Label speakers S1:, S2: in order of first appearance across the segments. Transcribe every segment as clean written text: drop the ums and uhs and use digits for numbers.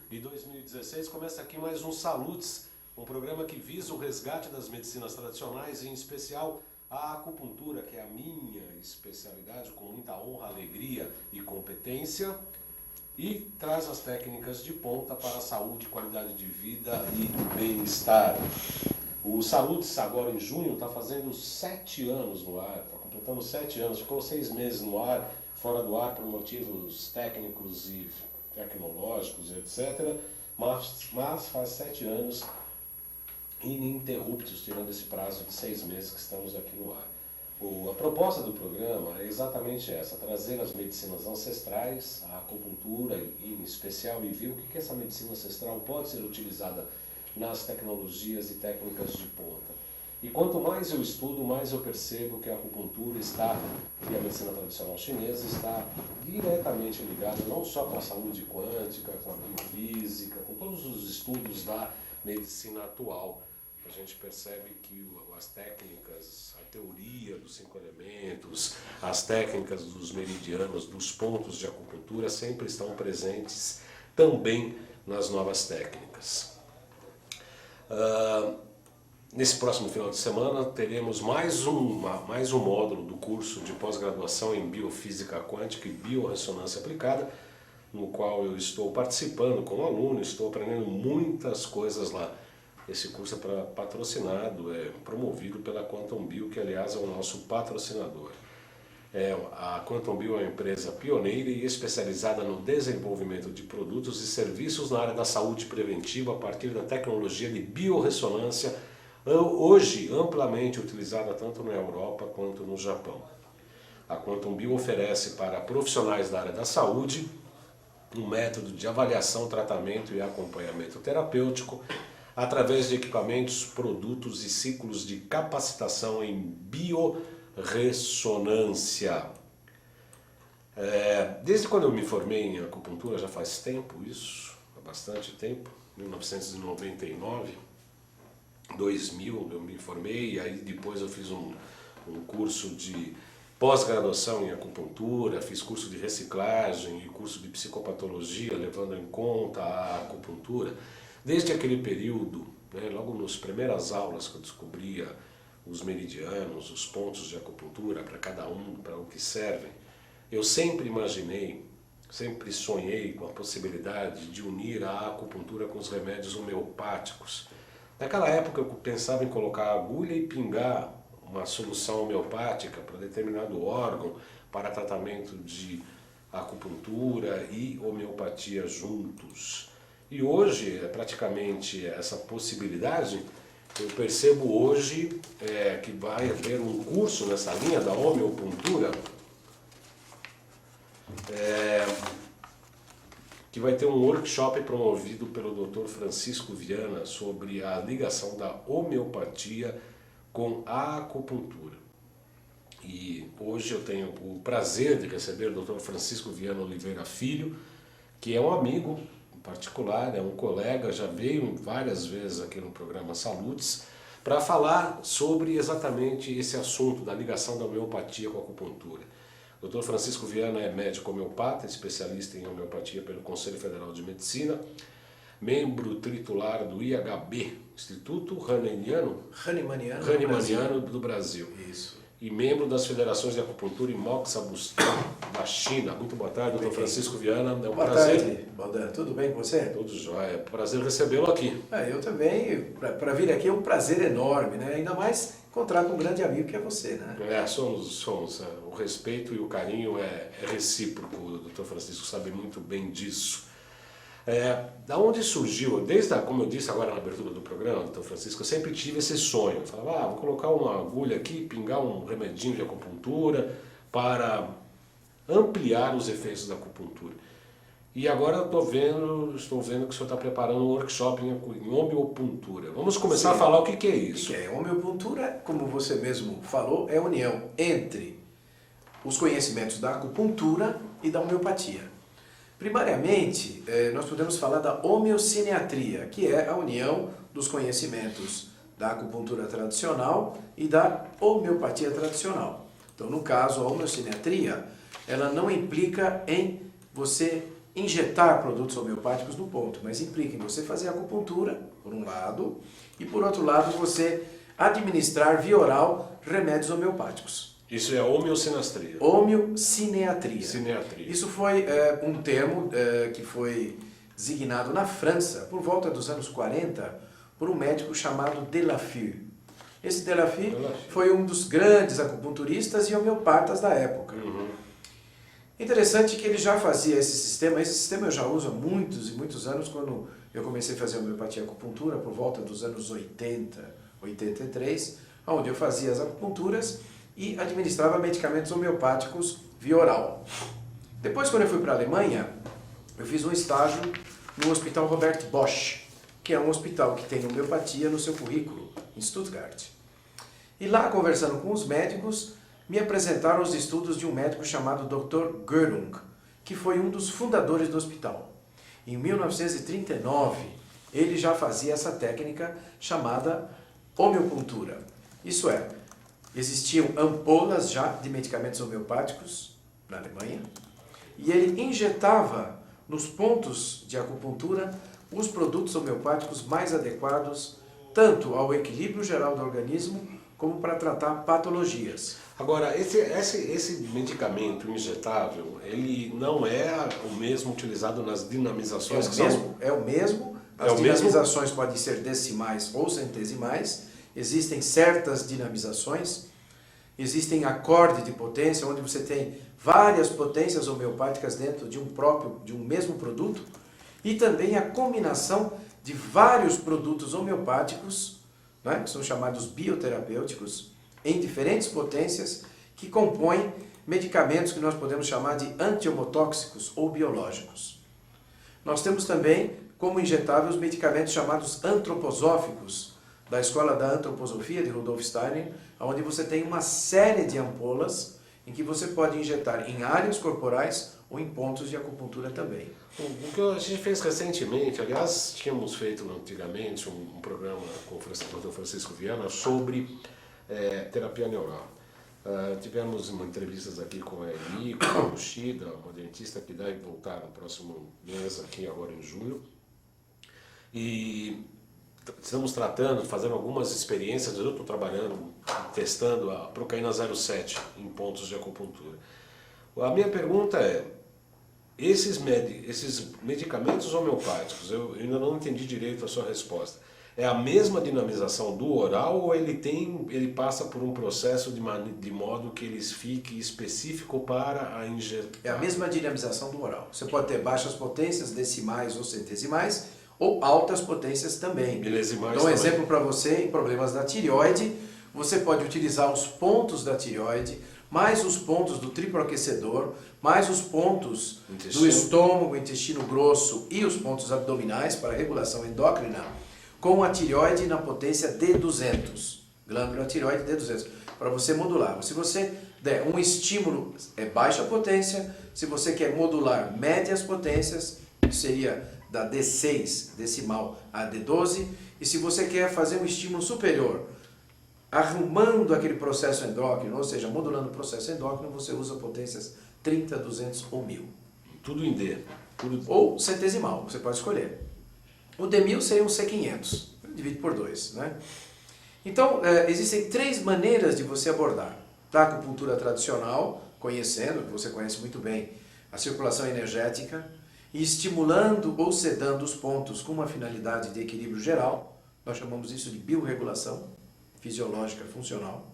S1: e 2016 começa aqui mais um Salutes, um programa que visa o resgate das medicinas tradicionais, em especial a acupuntura, que é a minha especialidade, com muita honra, alegria e competência, e traz as técnicas de ponta para a saúde, qualidade de vida e bem-estar. O Salutes, agora em junho, está fazendo 7 anos no ar, está completando 7 anos, ficou 6 meses no ar, fora do ar por motivos técnicos e tecnológicos, etc. Mas faz 7 anos ininterruptos, tirando esse prazo de 6 meses que estamos aqui no ar. A proposta do programa é exatamente essa, trazer as medicinas ancestrais, a acupuntura em especial, e ver o que essa medicina ancestral pode ser utilizada nas tecnologias e técnicas de ponta. E quanto mais eu estudo, mais eu percebo que a acupuntura e a medicina tradicional chinesa está diretamente ligada não só com a saúde quântica, com a biofísica, com todos os estudos da medicina atual. A gente percebe que as técnicas, a teoria dos 5 elementos, as técnicas dos meridianos, dos pontos de acupuntura sempre estão presentes também nas novas técnicas. Nesse próximo final de semana teremos mais um módulo do curso de pós-graduação em Biofísica Quântica e Biorressonância Aplicada, no qual eu estou participando como aluno, estou aprendendo muitas coisas lá. Esse curso é patrocinado, é promovido pela Quantum Bio, que aliás é o nosso patrocinador. A Quantum Bio é uma empresa pioneira e especializada no desenvolvimento de produtos e serviços na área da saúde preventiva a partir da tecnologia de biorressonância, hoje amplamente utilizada tanto na Europa quanto no Japão. A Quantum Bio oferece para profissionais da área da saúde um método de avaliação, tratamento e acompanhamento terapêutico através de equipamentos, produtos e ciclos de capacitação em biorressonância. Desde quando eu me formei em acupuntura, já faz tempo isso, há bastante tempo, 1999, 2000 eu me formei, e aí depois eu fiz um curso de pós-graduação em acupuntura, fiz curso de reciclagem e curso de psicopatologia, levando em conta a acupuntura. Desde aquele período, logo nas primeiras aulas que eu descobria os meridianos, os pontos de acupuntura, para cada um, para o que servem, eu sempre imaginei, sempre sonhei com a possibilidade de unir a acupuntura com os remédios homeopáticos. Naquela época eu pensava em colocar agulha e pingar uma solução homeopática para determinado órgão, para tratamento de acupuntura e homeopatia juntos. E hoje, praticamente essa possibilidade, eu percebo hoje que vai haver um curso nessa linha da homeopuntura, que vai ter um workshop promovido pelo Dr. Francisco Viana sobre a ligação da homeopatia com a acupuntura. E hoje eu tenho o prazer de receber o Dr. Francisco Viana Oliveira Filho, que é um amigo particular, é um colega, já veio várias vezes aqui no programa Salutes, para falar sobre exatamente esse assunto da ligação da homeopatia com a acupuntura. O Dr. Francisco Viana é médico homeopata, especialista em homeopatia pelo Conselho Federal de Medicina, membro titular do IHB, Instituto Hahnemanniano do Brasil.
S2: Isso.
S1: E membro das federações de acupuntura e Moxa Bustan da China. Muito boa tarde, Dr. Francisco Viana. É um
S2: boa
S1: prazer.
S2: Tarde, Baldan. Tudo bem com você?
S1: Tudo jóia. É um prazer recebê-lo aqui.
S2: Eu também. Para vir aqui é um prazer enorme, né? Ainda mais encontrar com um grande amigo que é você, né?
S1: Somos. O respeito e o carinho é recíproco. O Dr. Francisco sabe muito bem disso. Da onde surgiu, como eu disse agora na abertura do programa, Dr. Francisco, eu sempre tive esse sonho. Eu falava, vou colocar uma agulha aqui, pingar um remedinho de acupuntura para ampliar os efeitos da acupuntura. E agora estou vendo que o senhor está preparando um workshop em homeopuntura. Vamos começar a falar o que é isso.
S2: O que é? Homeopuntura, como você mesmo falou, é a união entre os conhecimentos da acupuntura e da homeopatia. Primariamente, nós podemos falar da homeocineatria, que é a união dos conhecimentos da acupuntura tradicional e da homeopatia tradicional. Então, no caso, a homeocineatria, ela não implica em você injetar produtos homeopáticos no ponto, mas implica em você fazer acupuntura, por um lado, e por outro lado você administrar via oral remédios homeopáticos.
S1: Isso é homeocinastria.
S2: Homeocineatria.
S1: Cineatria.
S2: Isso foi um termo que foi designado na França, por volta dos anos 40, por um médico chamado Delafeu. Esse Delafeu foi um dos grandes acupunturistas e homeopatas da época. Interessante que ele já fazia esse sistema eu já uso há muitos e muitos anos, quando eu comecei a fazer homeopatia e acupuntura, por volta dos anos 80, 83, onde eu fazia as acupunturas e administrava medicamentos homeopáticos via oral. Depois, quando eu fui para a Alemanha, eu fiz um estágio no Hospital Robert Bosch, que é um hospital que tem homeopatia no seu currículo, em Stuttgart. E lá, conversando com os médicos, me apresentaram os estudos de um médico chamado Dr. Göring, que foi um dos fundadores do hospital. Em 1939, ele já fazia essa técnica chamada homeopuntura. Isso é, existiam ampolas já de medicamentos homeopáticos na Alemanha, e ele injetava nos pontos de acupuntura os produtos homeopáticos mais adequados tanto ao equilíbrio geral do organismo como para tratar patologias.
S1: Agora, esse medicamento injetável, ele não é o mesmo utilizado nas dinamizações?
S2: É o mesmo. As dinamizações podem ser decimais ou centesimais. Existem certas dinamizações. Existem acorde de potência, onde você tem várias potências homeopáticas dentro de um mesmo produto. E também a combinação de vários produtos homeopáticos, né, que são chamados bioterapêuticos, em diferentes potências, que compõem medicamentos que nós podemos chamar de antiemotóxicos ou biológicos. Nós temos também, como injetáveis, medicamentos chamados antroposóficos, da Escola da Antroposofia de Rudolf Steiner, onde você tem uma série de ampolas em que você pode injetar em áreas corporais ou em pontos de acupuntura também.
S1: O que a gente fez recentemente, aliás, tínhamos feito antigamente um programa com o Dr. Francisco Viana sobre terapia neural. Tivemos uma entrevista aqui com a Eli, com o Shida, uma dentista que deve voltar no próximo mês, aqui agora em julho. E estamos tratando, fazendo algumas experiências, eu estou trabalhando, testando a Procaína 07 em pontos de acupuntura. A minha pergunta é, esses medicamentos homeopáticos, eu ainda não entendi direito a sua resposta, é a mesma dinamização do oral ou ele passa por um processo de modo que ele fique específico para a ingestão?
S2: É a mesma dinamização do oral. Você pode ter baixas potências, decimais ou centesimais, ou altas potências também.
S1: Milesimais
S2: Dou um
S1: também.
S2: exemplo para você, em problemas da tireoide, você pode utilizar os pontos da tireoide, mais os pontos do triproaquecedor, mais os pontos do estômago, intestino grosso e os pontos abdominais para regulação endócrina, com a tireoide na potência D200, glândula tireoide D200, para você modular. Se você der um estímulo, é baixa potência, se você quer modular médias potências, seria da D6 decimal a D12, e se você quer fazer um estímulo superior, arrumando aquele processo endócrino, ou seja, modulando o processo endócrino, você usa potências 30, 200 ou 1000.
S1: Tudo em D.
S2: Ou centesimal, você pode escolher. O D1000 seria um C500, divide por 2, né? Então, existem 3 maneiras de você abordar. Da acupuntura tradicional, conhecendo, que você conhece muito bem, a circulação energética, e estimulando ou sedando os pontos com uma finalidade de equilíbrio geral, nós chamamos isso de biorregulação fisiológica funcional,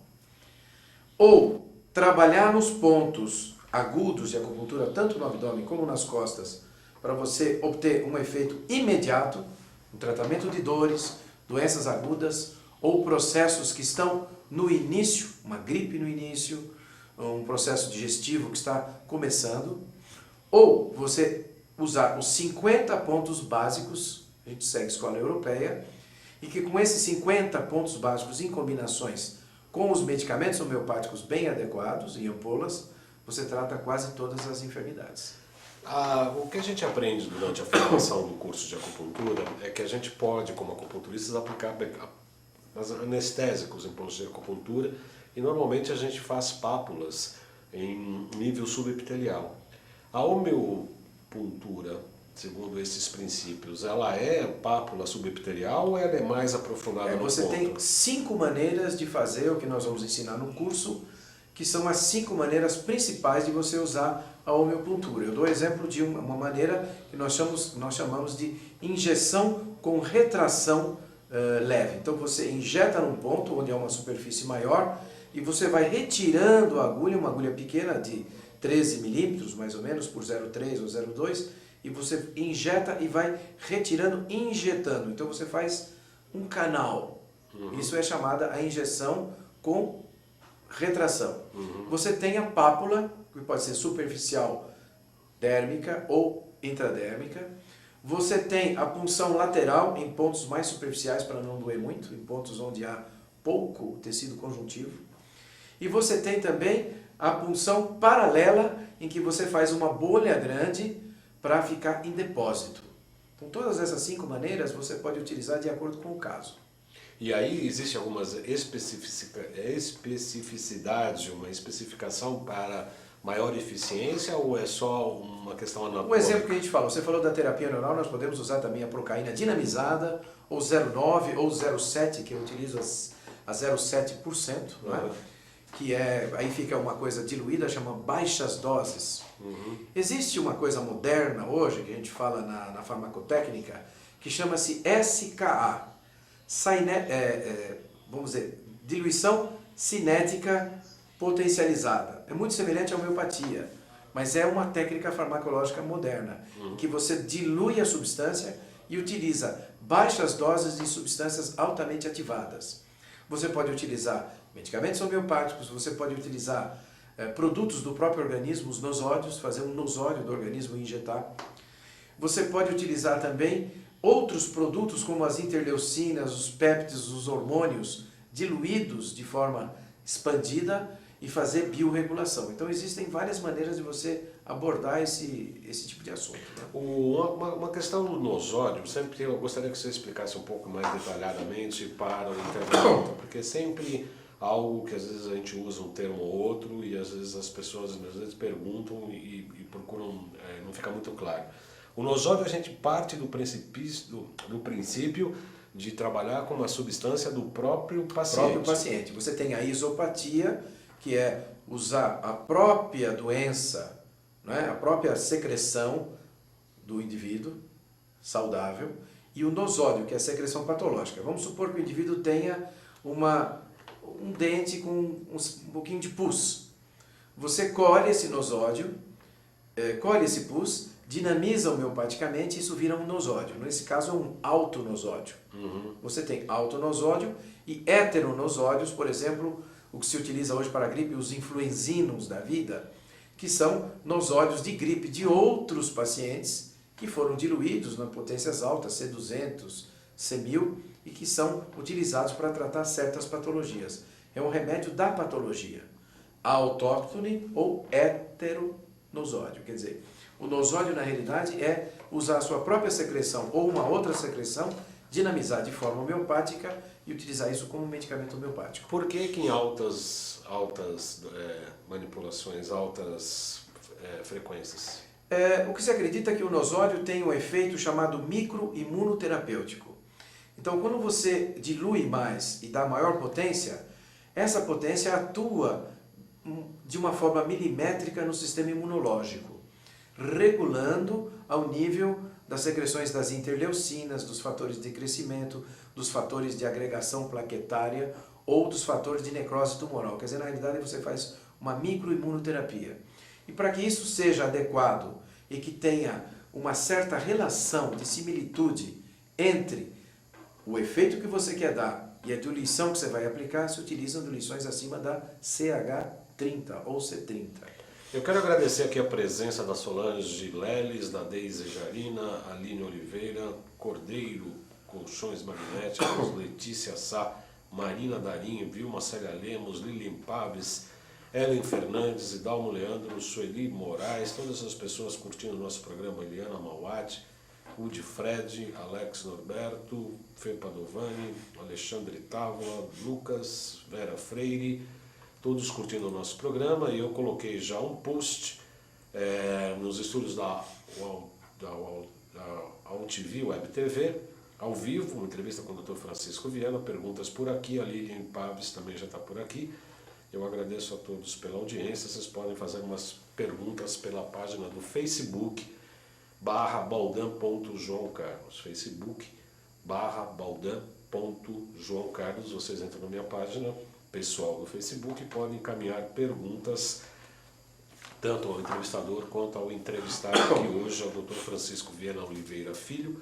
S2: ou trabalhar nos pontos agudos de acupuntura, tanto no abdômen como nas costas, para você obter um efeito imediato, um tratamento de dores, doenças agudas ou processos que estão no início, uma gripe no início, um processo digestivo que está começando, ou você usar os 50 pontos básicos, a gente segue a escola europeia, e que com esses 50 pontos básicos em combinações com os medicamentos homeopáticos bem adequados, em ampolas, você trata quase todas as enfermidades.
S1: O que a gente aprende durante a formação do curso de acupuntura é que a gente pode, como acupunturistas, aplicar anestésicos em pontos de acupuntura e normalmente a gente faz pápulas em nível subepitelial. A acupuntura, segundo esses princípios, ela é pápula subepitelial ou ela é mais aprofundada no
S2: Você
S1: ponto?
S2: tem 5 maneiras de fazer o que nós vamos ensinar no curso, que são as 5 maneiras principais de você usar a homeopuntura. Eu dou exemplo de uma maneira que nós chamamos de injeção com retração leve. Então você injeta num ponto onde há uma superfície maior e você vai retirando a agulha, uma agulha pequena de 13 milímetros, mais ou menos, por 0,3 ou 0,2, e você injeta e vai retirando, injetando. Então você faz um canal. Isso é chamada a injeção com retração. Você tem a pápula, que pode ser superficial dérmica ou intradérmica. Você tem a punção lateral em pontos mais superficiais para não doer muito, em pontos onde há pouco tecido conjuntivo. E você tem também a punção paralela, em que você faz uma bolha grande para ficar em depósito. Então todas essas 5 maneiras você pode utilizar de acordo com o caso.
S1: E aí existe algumas especificidades, uma especificação para maior eficiência ou é só uma questão anatômica?
S2: Um exemplo que a gente falou, você falou da terapia neural, nós podemos usar também a procaína dinamizada, ou 0,9 ou 0,7, que eu utilizo a 0,7%, não é? Que aí fica uma coisa diluída, chama baixas doses. Existe uma coisa moderna hoje, que a gente fala na farmacotécnica, que chama-se SKA, vamos dizer, diluição cinética potencializada. É muito semelhante à homeopatia, mas é uma técnica farmacológica moderna, que você dilui a substância e utiliza baixas doses de substâncias altamente ativadas. Você pode utilizar medicamentos homeopáticos, você pode utilizar produtos do próprio organismo, os nosódios, fazer um nosódio do organismo e injetar. Você pode utilizar também outros produtos como as interleucinas, os péptidos, os hormônios diluídos de forma expandida e fazer biorregulação. Então existem várias maneiras de você abordar esse tipo de assunto. Né?
S1: Uma questão do nosódio, sempre eu gostaria que você explicasse um pouco mais detalhadamente para o internauta, porque sempre algo que às vezes a gente usa um termo ou outro e às vezes as pessoas às vezes perguntam e procuram, não fica muito claro. O nosódio a gente parte do princípio de trabalhar com uma substância do próprio paciente.
S2: Você tem a isopatia, que é usar a própria doença, né, a própria secreção do indivíduo saudável, e o nosódio, que é a secreção patológica. Vamos supor que o indivíduo tenha um dente com um pouquinho de pus. Você colhe esse nosódio, colhe esse pus, dinamiza homeopaticamente e isso vira um nosódio. Nesse caso é um autonosódio. Você tem autonosódio e heteronosódios, por exemplo, o que se utiliza hoje para a gripe, os influenzinos da vida, que são nosódios de gripe de outros pacientes que foram diluídos em potências altas, C200, C1000, e que são utilizados para tratar certas patologias. É um remédio da patologia, autóctone ou heteronosódio. Quer dizer, o nosódio, na realidade, é usar a sua própria secreção ou uma outra secreção, dinamizar de forma homeopática e utilizar isso como medicamento homeopático.
S1: Por que em altas manipulações, altas frequências?
S2: O que se acredita é que o nosódio tem um efeito chamado microimunoterapêutico. Então, quando você dilui mais e dá maior potência, essa potência atua de uma forma milimétrica no sistema imunológico, regulando ao nível das secreções das interleucinas, dos fatores de crescimento, dos fatores de agregação plaquetária ou dos fatores de necrose tumoral. Quer dizer, na realidade você faz uma microimunoterapia. E para que isso seja adequado e que tenha uma certa relação de similitude entre o efeito que você quer dar e a diluição que você vai aplicar, se utilizam diluições acima da CH30 ou C30.
S1: Eu quero agradecer aqui a presença da Solange Leles, da Deise Jarina, Aline Oliveira, Cordeiro, Colchões Magnéticos, Letícia Sá, Marina Darinho, Vilma Célia Lemos, Lilian Paves, Ellen Fernandes, Idalmo Leandro, Sueli Moraes, todas as pessoas curtindo o nosso programa, Eliana Mauad, Udi Fred, Alex Norberto, Fê Padovani, Alexandre Távola, Lucas, Vera Freire, todos curtindo o nosso programa, e eu coloquei já um post nos estúdios da UOL Web TV, ao vivo, uma entrevista com o Dr. Francisco Viana, perguntas por aqui, a Lilian Paves também já está por aqui. Eu agradeço a todos pela audiência, vocês podem fazer umas perguntas pela página do Facebook, /baldan.joãocarlos, Facebook, /baldan.joãocarlos, vocês entram na minha página pessoal do Facebook e podem encaminhar perguntas tanto ao entrevistador quanto ao entrevistado, que hoje é o Dr. Francisco Viana Oliveira Filho,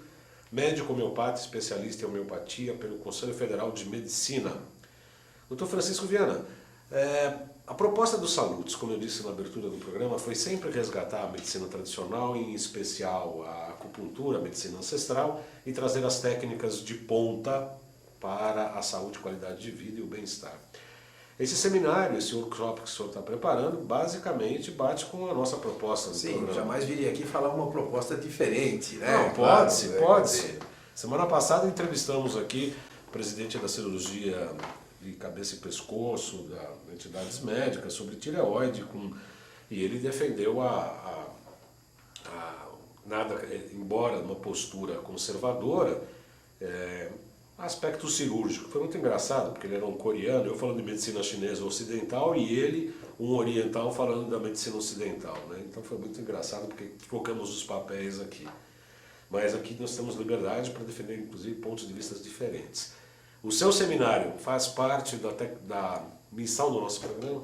S1: médico homeopata, especialista em homeopatia pelo Conselho Federal de Medicina. Dr. Francisco Viana, a proposta do Salutes, como eu disse na abertura do programa, foi sempre resgatar a medicina tradicional, em especial a acupuntura, a medicina ancestral, e trazer as técnicas de ponta para a saúde, qualidade de vida e o bem-estar. Esse seminário, esse workshop que o senhor está preparando, basicamente bate com a nossa proposta do
S2: Sim,
S1: programa.
S2: jamais viria aqui falar uma proposta diferente, né?
S1: Não, pode-se, pode-se. Semana passada entrevistamos aqui o presidente da cirurgia de cabeça e pescoço da entidades médicas sobre tireoide, e ele defendeu nada, embora uma postura conservadora, aspecto cirúrgico. Foi muito engraçado, porque ele era um coreano, eu falando de medicina chinesa ocidental e ele, um oriental, falando da medicina ocidental, né? Então foi muito engraçado, porque trocamos os papéis aqui. Mas aqui nós temos liberdade para defender, inclusive, pontos de vista diferentes. O seu seminário faz parte da missão do nosso programa?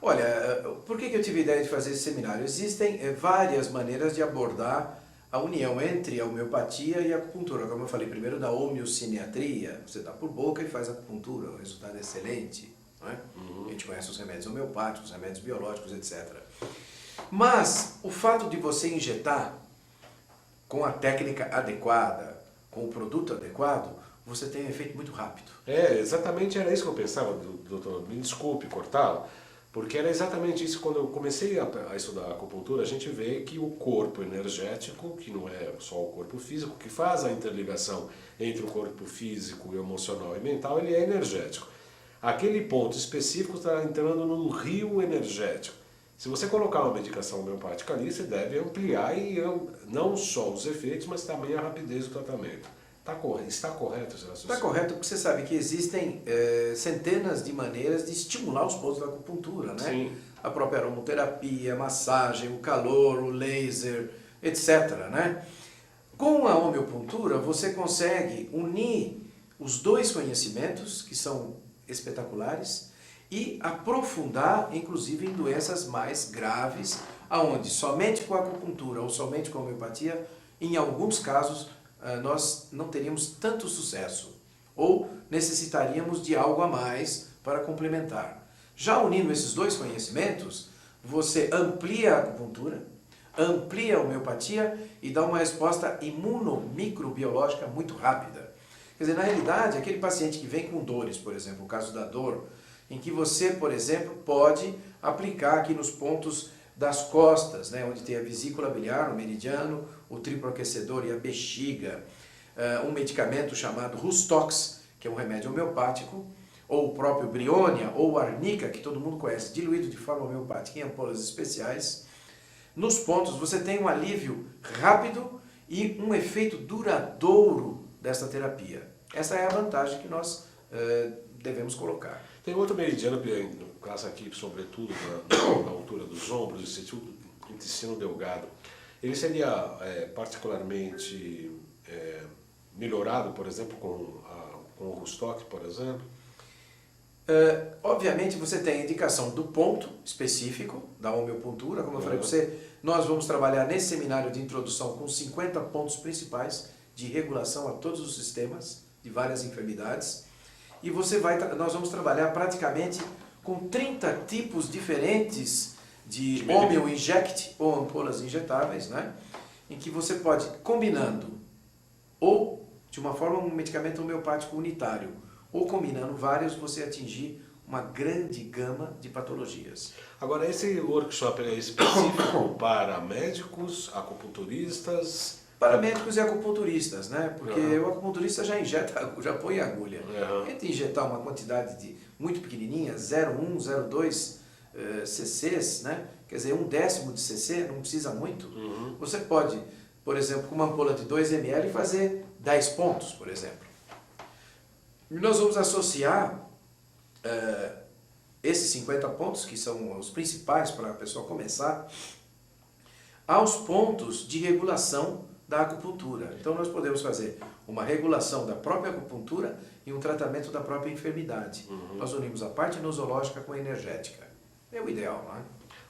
S2: Olha, por que eu tive a ideia de fazer esse seminário? Existem várias maneiras de abordar a união entre a homeopatia e a acupuntura. Como eu falei primeiro, da homeocineatria, você dá por boca e faz acupuntura, o resultado é excelente. Não é? A gente conhece os remédios homeopáticos, os remédios biológicos, etc. Mas o fato de você injetar com a técnica adequada, com o produto adequado, você tem um efeito muito rápido.
S1: Exatamente era isso que eu pensava, doutor. Me desculpe cortá-lo, porque era exatamente isso. Quando eu comecei a estudar a acupuntura, a gente vê que o corpo energético, que não é só o corpo físico, que faz a interligação entre o corpo físico, emocional e mental, ele é energético. Aquele ponto específico está entrando num rio energético. Se você colocar uma medicação homeopática ali, você deve ampliar não só os efeitos, mas também a rapidez do tratamento. Está correto esse raciocínio?
S2: Está correto, porque você sabe que existem centenas de maneiras de estimular os pontos da acupuntura, né?
S1: Sim.
S2: A própria aromaterapia, a massagem, o calor, o laser, etc., né? Com a homeopuntura, você consegue unir os dois conhecimentos, que são espetaculares, e aprofundar, inclusive, em doenças mais graves, aonde somente com a acupuntura ou somente com a homeopatia, em alguns casos, nós não teríamos tanto sucesso, ou necessitaríamos de algo a mais para complementar. Já unindo esses dois conhecimentos, você amplia a acupuntura, amplia a homeopatia e dá uma resposta imunomicrobiológica muito rápida. Quer dizer, na realidade, aquele paciente que vem com dores, por exemplo, o caso da dor, em que você, por exemplo, pode aplicar aqui nos pontos das costas, né, onde tem a vesícula biliar, o meridiano, o triplo aquecedor e a bexiga, um medicamento chamado Rustox, que é um remédio homeopático, ou o próprio Brionia, ou Arnica, que todo mundo conhece, diluído de forma homeopática em ampolas especiais. Nos pontos você tem um alívio rápido e um efeito duradouro desta terapia. Essa é a vantagem que nós devemos colocar.
S1: Tem outro meridiano, no caso aqui, sobretudo na altura dos ombros, o intestino delgado. Ele seria particularmente melhorado, por exemplo, com o Rustox, por exemplo?
S2: Obviamente você tem a indicação do ponto específico da homeopuntura, como eu falei para você, nós vamos trabalhar nesse seminário de introdução com 50 pontos principais de regulação a todos os sistemas de várias enfermidades. E nós vamos trabalhar praticamente com 30 tipos diferentes de homeo-inject ou ampolas injetáveis, né? Em que você pode, combinando, ou de uma forma um medicamento homeopático unitário, ou combinando vários, você atingir uma grande gama de patologias.
S1: Agora, esse workshop é específico para médicos, acupunturistas?
S2: Para médicos e acupunturistas, né? Porque o acupunturista já põe agulha. Tenta injetar uma quantidade muito pequenininha, 0,1, 0,2 cc's, né? quer dizer, 1/10 de cc, não precisa muito. Você pode, por exemplo, com uma ampola de 2 ml, fazer 10 pontos, por exemplo. E nós vamos associar esses 50 pontos, que são os principais para a pessoa começar, aos pontos de regulação da acupuntura. Então nós podemos fazer uma regulação da própria acupuntura e um tratamento da própria enfermidade. Nós unimos a parte nosológica com a energética. É o ideal, não é?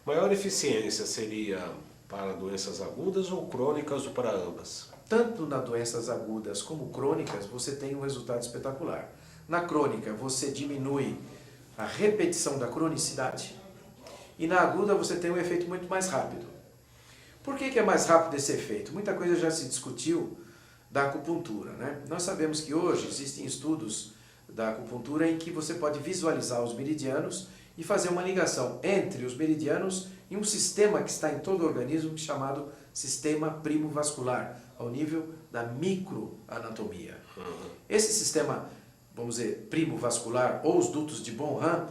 S1: Maior eficiência seria para doenças agudas ou crônicas ou para ambas?
S2: Tanto nas doenças agudas como crônicas, você tem um resultado espetacular. Na crônica, você diminui a repetição da cronicidade e na aguda você tem um efeito muito mais rápido. Por que é mais rápido esse efeito? Muita coisa já se discutiu da acupuntura, né? Nós sabemos que hoje existem estudos da acupuntura em que você pode visualizar os meridianos e fazer uma ligação entre os meridianos e um sistema que está em todo o organismo chamado sistema primo-vascular, ao nível da microanatomia. Esse sistema, vamos dizer, primo-vascular ou os dutos de Bonham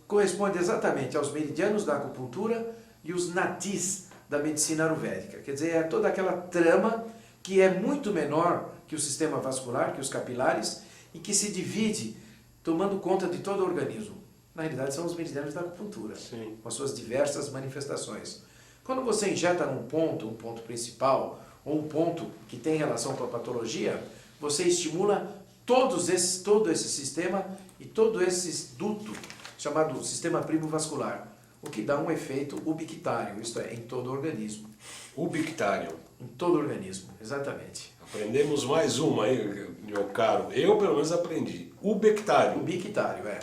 S2: corresponde exatamente aos meridianos da acupuntura e os nadis da medicina ayurvédica. Quer dizer, é toda aquela trama que é muito menor que o sistema vascular, que os capilares, e que se divide tomando conta de todo o organismo. Na realidade, são os meridianos da acupuntura,
S1: Sim.
S2: com as suas diversas manifestações. Quando você injeta num ponto, um ponto principal, ou um ponto que tem relação com a patologia, você estimula todo esse sistema e todo esse duto, chamado sistema primo-vascular, o que dá um efeito ubiquitário, isto é, em todo o organismo.
S1: Ubictário.
S2: Em todo o organismo, exatamente.
S1: Aprendemos mais uma aí, meu caro. Eu, pelo menos, aprendi. Ubictário.
S2: Ubiquitário, é.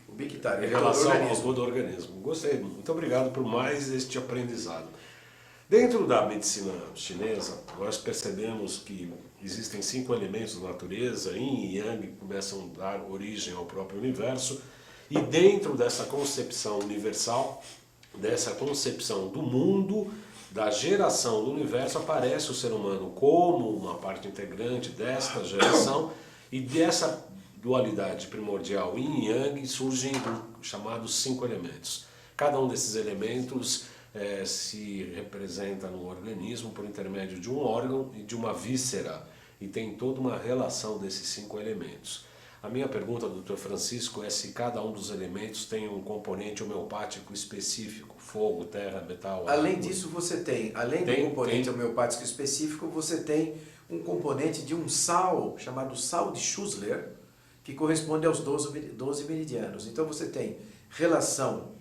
S2: Ubiquitário,
S1: Em
S2: em todo o
S1: relação ao
S2: organismo.
S1: todo o organismo. Gostei. Muito obrigado por mais este aprendizado. Dentro da medicina chinesa, nós percebemos que existem 5 elementos da natureza, Yin e Yang, que começam a dar origem ao próprio universo. E dentro dessa concepção universal, dessa concepção do mundo, da geração do universo, aparece o ser humano como uma parte integrante desta geração, e dessa dualidade primordial Yin e Yang surgem os chamados 5 elementos. Cada um desses elementos se representa no organismo por intermédio de um órgão e de uma víscera, e tem toda uma relação desses 5 elementos. A minha pergunta, Dr. Francisco, é se cada um dos elementos tem um componente homeopático específico, fogo, terra, metal,
S2: Além
S1: água.
S2: disso, você tem, além do componente homeopático específico, você tem um componente de um sal, chamado sal de Schussler, que corresponde aos 12 meridianos. Então você tem relação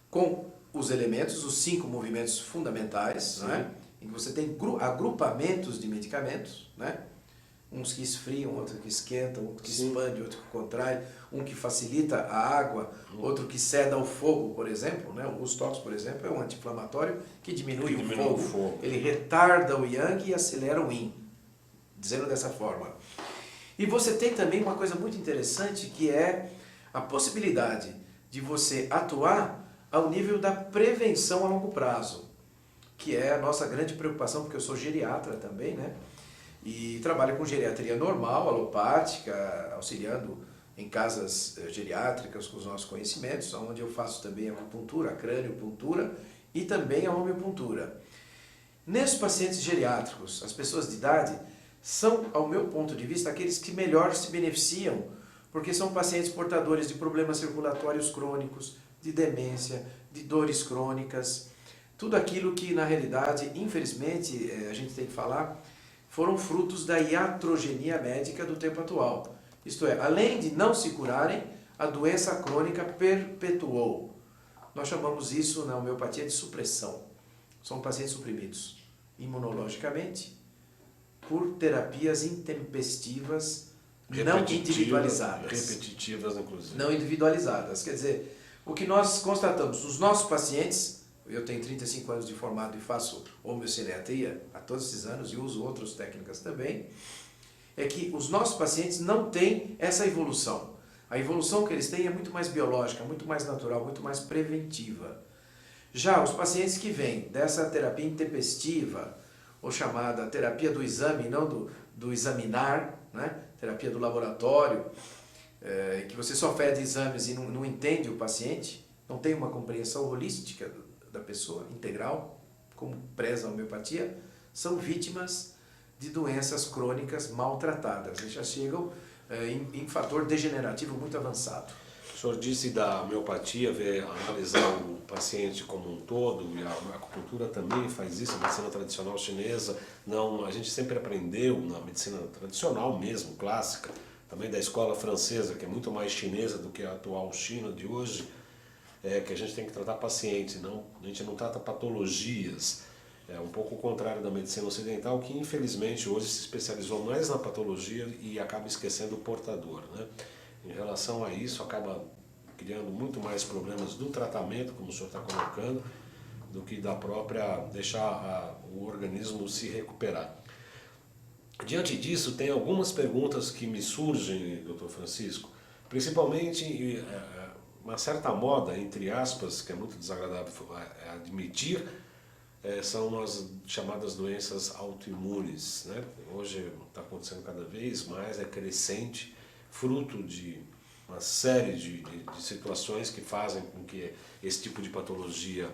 S2: com os elementos, os 5 movimentos fundamentais, né? Em que você tem agrupamentos de medicamentos, né? Uns que esfriam, outro que esquentam, outro que expande, outro que contrai, um que facilita a água, outro que ceda ao fogo, por exemplo, né? O Gustox, por exemplo, é um anti-inflamatório que diminui o fogo. Ele retarda o Yang e acelera o Yin, dizendo dessa forma. E você tem também uma coisa muito interessante, que é a possibilidade de você atuar ao nível da prevenção a longo prazo, que é a nossa grande preocupação, porque eu sou geriatra também, né? E trabalho com geriatria normal, alopática, auxiliando em casas geriátricas com os nossos conhecimentos, onde eu faço também a acupuntura, a craniopuntura e também a homeopuntura. Nesses pacientes geriátricos, as pessoas de idade são, ao meu ponto de vista, aqueles que melhor se beneficiam, porque são pacientes portadores de problemas circulatórios crônicos, de demência, de dores crônicas, tudo aquilo que, na realidade, infelizmente, a gente tem que falar, foram frutos da iatrogenia médica do tempo atual. Isto é, além de não se curarem, a doença crônica perpetuou. Nós chamamos isso na homeopatia de supressão. São pacientes suprimidos imunologicamente por terapias intempestivas, não individualizadas.
S1: Repetitivas, inclusive.
S2: Não individualizadas. Quer dizer, o que nós constatamos, os nossos pacientes, eu tenho 35 anos de formado e faço homeocineatria há todos esses anos e uso outras técnicas também, é que os nossos pacientes não têm essa evolução. A evolução que eles têm é muito mais biológica, muito mais natural, muito mais preventiva. Já os pacientes que vêm dessa terapia intempestiva, ou chamada terapia do exame, não do examinar, né? Terapia do laboratório, que você só pede exames e não entende o paciente, não tem uma compreensão holística da pessoa, integral, como preza a homeopatia, são vítimas de doenças crônicas maltratadas. Eles já chegam em fator degenerativo muito avançado.
S1: O senhor disse da homeopatia, analisar o paciente como um todo, e a acupuntura também faz isso, a medicina tradicional chinesa. Não, a gente sempre aprendeu na medicina tradicional mesmo, clássica, também da escola francesa, que é muito mais chinesa do que a atual China de hoje, que a gente tem que tratar pacientes, a gente não trata patologias. É um pouco o contrário da medicina ocidental, que infelizmente hoje se especializou mais na patologia e acaba esquecendo o portador, né? Em relação a isso, acaba criando muito mais problemas do tratamento, como o senhor está colocando, do que da própria deixar o organismo se recuperar. Diante disso, tem algumas perguntas que me surgem, doutor Francisco, principalmente uma certa moda, entre aspas, que é muito desagradável admitir, são as chamadas doenças autoimunes, né? Hoje está acontecendo cada vez mais, é crescente, fruto de uma série de situações que fazem com que esse tipo de patologia,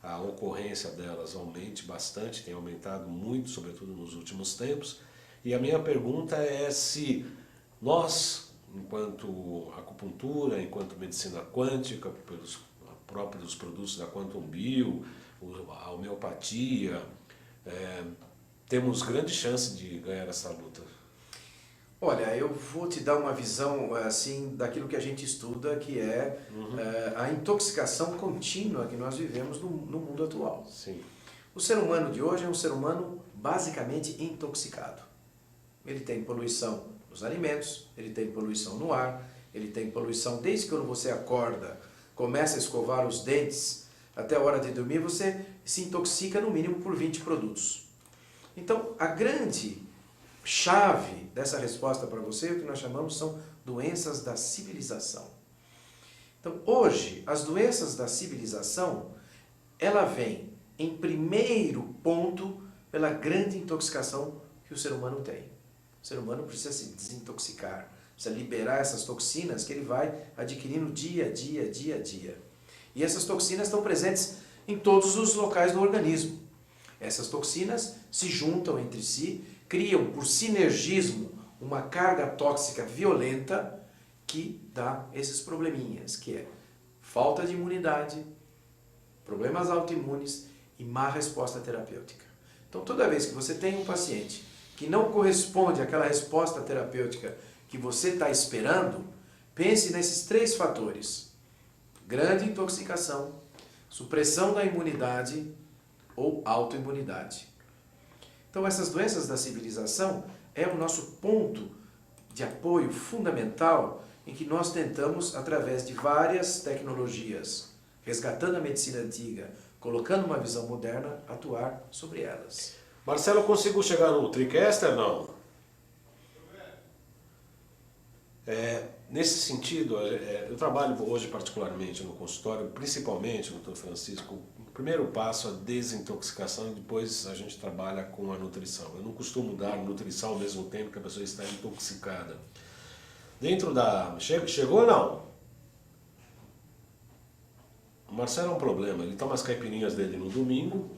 S1: a ocorrência delas aumente bastante, tem aumentado muito, sobretudo nos últimos tempos. E a minha pergunta é se nós, enquanto acupuntura, enquanto medicina quântica, pelos próprios produtos da Quantum Bio, a homeopatia, temos grande chance de ganhar essa luta.
S2: Olha, eu vou te dar uma visão assim daquilo que a gente estuda, que é a intoxicação contínua que nós vivemos no mundo atual.
S1: Sim.
S2: O ser humano de hoje é um ser humano basicamente intoxicado. Ele tem poluição nos alimentos, ele tem poluição no ar, ele tem poluição desde quando você acorda, começa a escovar os dentes, até a hora de dormir, você se intoxica no mínimo por 20 produtos. Então, a grande chave dessa resposta para você, o que nós chamamos são doenças da civilização. Então, hoje, as doenças da civilização, ela vem em primeiro ponto pela grande intoxicação que o ser humano tem. O ser humano precisa se desintoxicar, precisa liberar essas toxinas que ele vai adquirindo dia a dia. E essas toxinas estão presentes em todos os locais do organismo. Essas toxinas se juntam entre si, criam por sinergismo uma carga tóxica violenta que dá esses probleminhas, que é falta de imunidade, problemas autoimunes e má resposta terapêutica. Então, toda vez que você tem um paciente que não corresponde àquela resposta terapêutica que você está esperando, pense nesses 3 fatores: grande intoxicação, supressão da imunidade ou autoimunidade. Então, essas doenças da civilização é o nosso ponto de apoio fundamental em que nós tentamos, através de várias tecnologias, resgatando a medicina antiga, colocando uma visão moderna, atuar sobre elas.
S1: Marcelo, consigo chegar no TriCaster, não? Nesse sentido, eu trabalho hoje particularmente no consultório, principalmente, doutor Francisco, o primeiro passo é a desintoxicação e depois a gente trabalha com a nutrição. Eu não costumo dar nutrição ao mesmo tempo que a pessoa está intoxicada. Dentro da... Chegou ou não? O Marcelo é um problema, ele toma as caipirinhas dele no domingo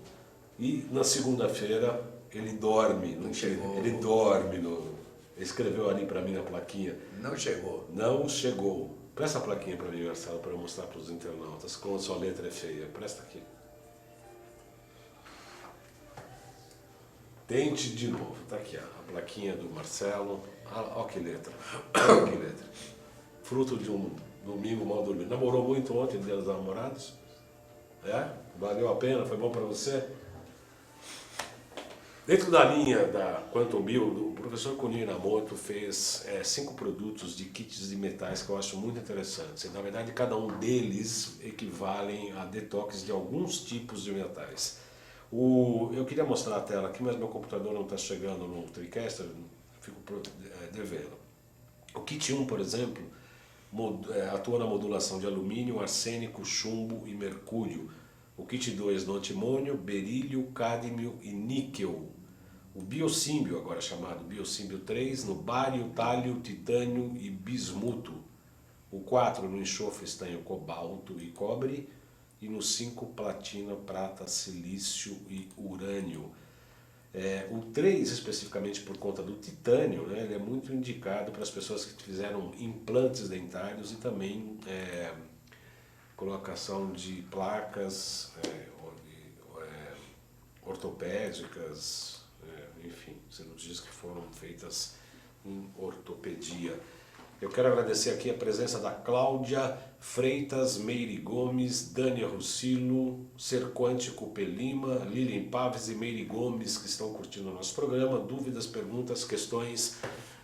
S1: e na segunda-feira ele dorme.
S2: Não chegou.
S1: Ele dorme no... Ele escreveu ali para mim na plaquinha.
S2: Não chegou.
S1: Não chegou. Presta a plaquinha para mim, Marcelo, para eu mostrar para os internautas como a sua letra é feia. Presta aqui. Tente de novo. Tá aqui a plaquinha do Marcelo. Olha que letra. Olha que letra. Fruto de um domingo mal dormido. Namorou muito ontem, Dia dos Namorados? Valeu a pena? Foi bom para você? Dentro da linha da Quantum Bio, o professor Kunio Inamoto fez 5 produtos de kits de metais que eu acho muito interessantes. E, na verdade, cada um deles equivalem a detox de alguns tipos de metais. Eu queria mostrar a tela aqui, mas meu computador não está chegando no TriCaster, fico devendo. O kit 1, por exemplo, atua na modulação de alumínio, arsênico, chumbo e mercúrio. O kit 2 no antimônio, berílio, cádmio e níquel. O Biosímbio, agora chamado Biosímbio 3, no bário, tálio, titânio e bismuto. O 4 no enxofre, estanho, cobalto e cobre. e no 5 platina, prata, silício e urânio. O 3, especificamente por conta do titânio, né, ele é muito indicado para as pessoas que fizeram implantes dentários e também colocação de placas ortopédicas, enfim, cirurgias que foram feitas em ortopedia. Eu quero agradecer aqui a presença da Cláudia Freitas, Meire Gomes, Dânia Rucilo, Serquante Cupelima, Lilian Paves e Meire Gomes, que estão curtindo o nosso programa. Dúvidas, perguntas, questões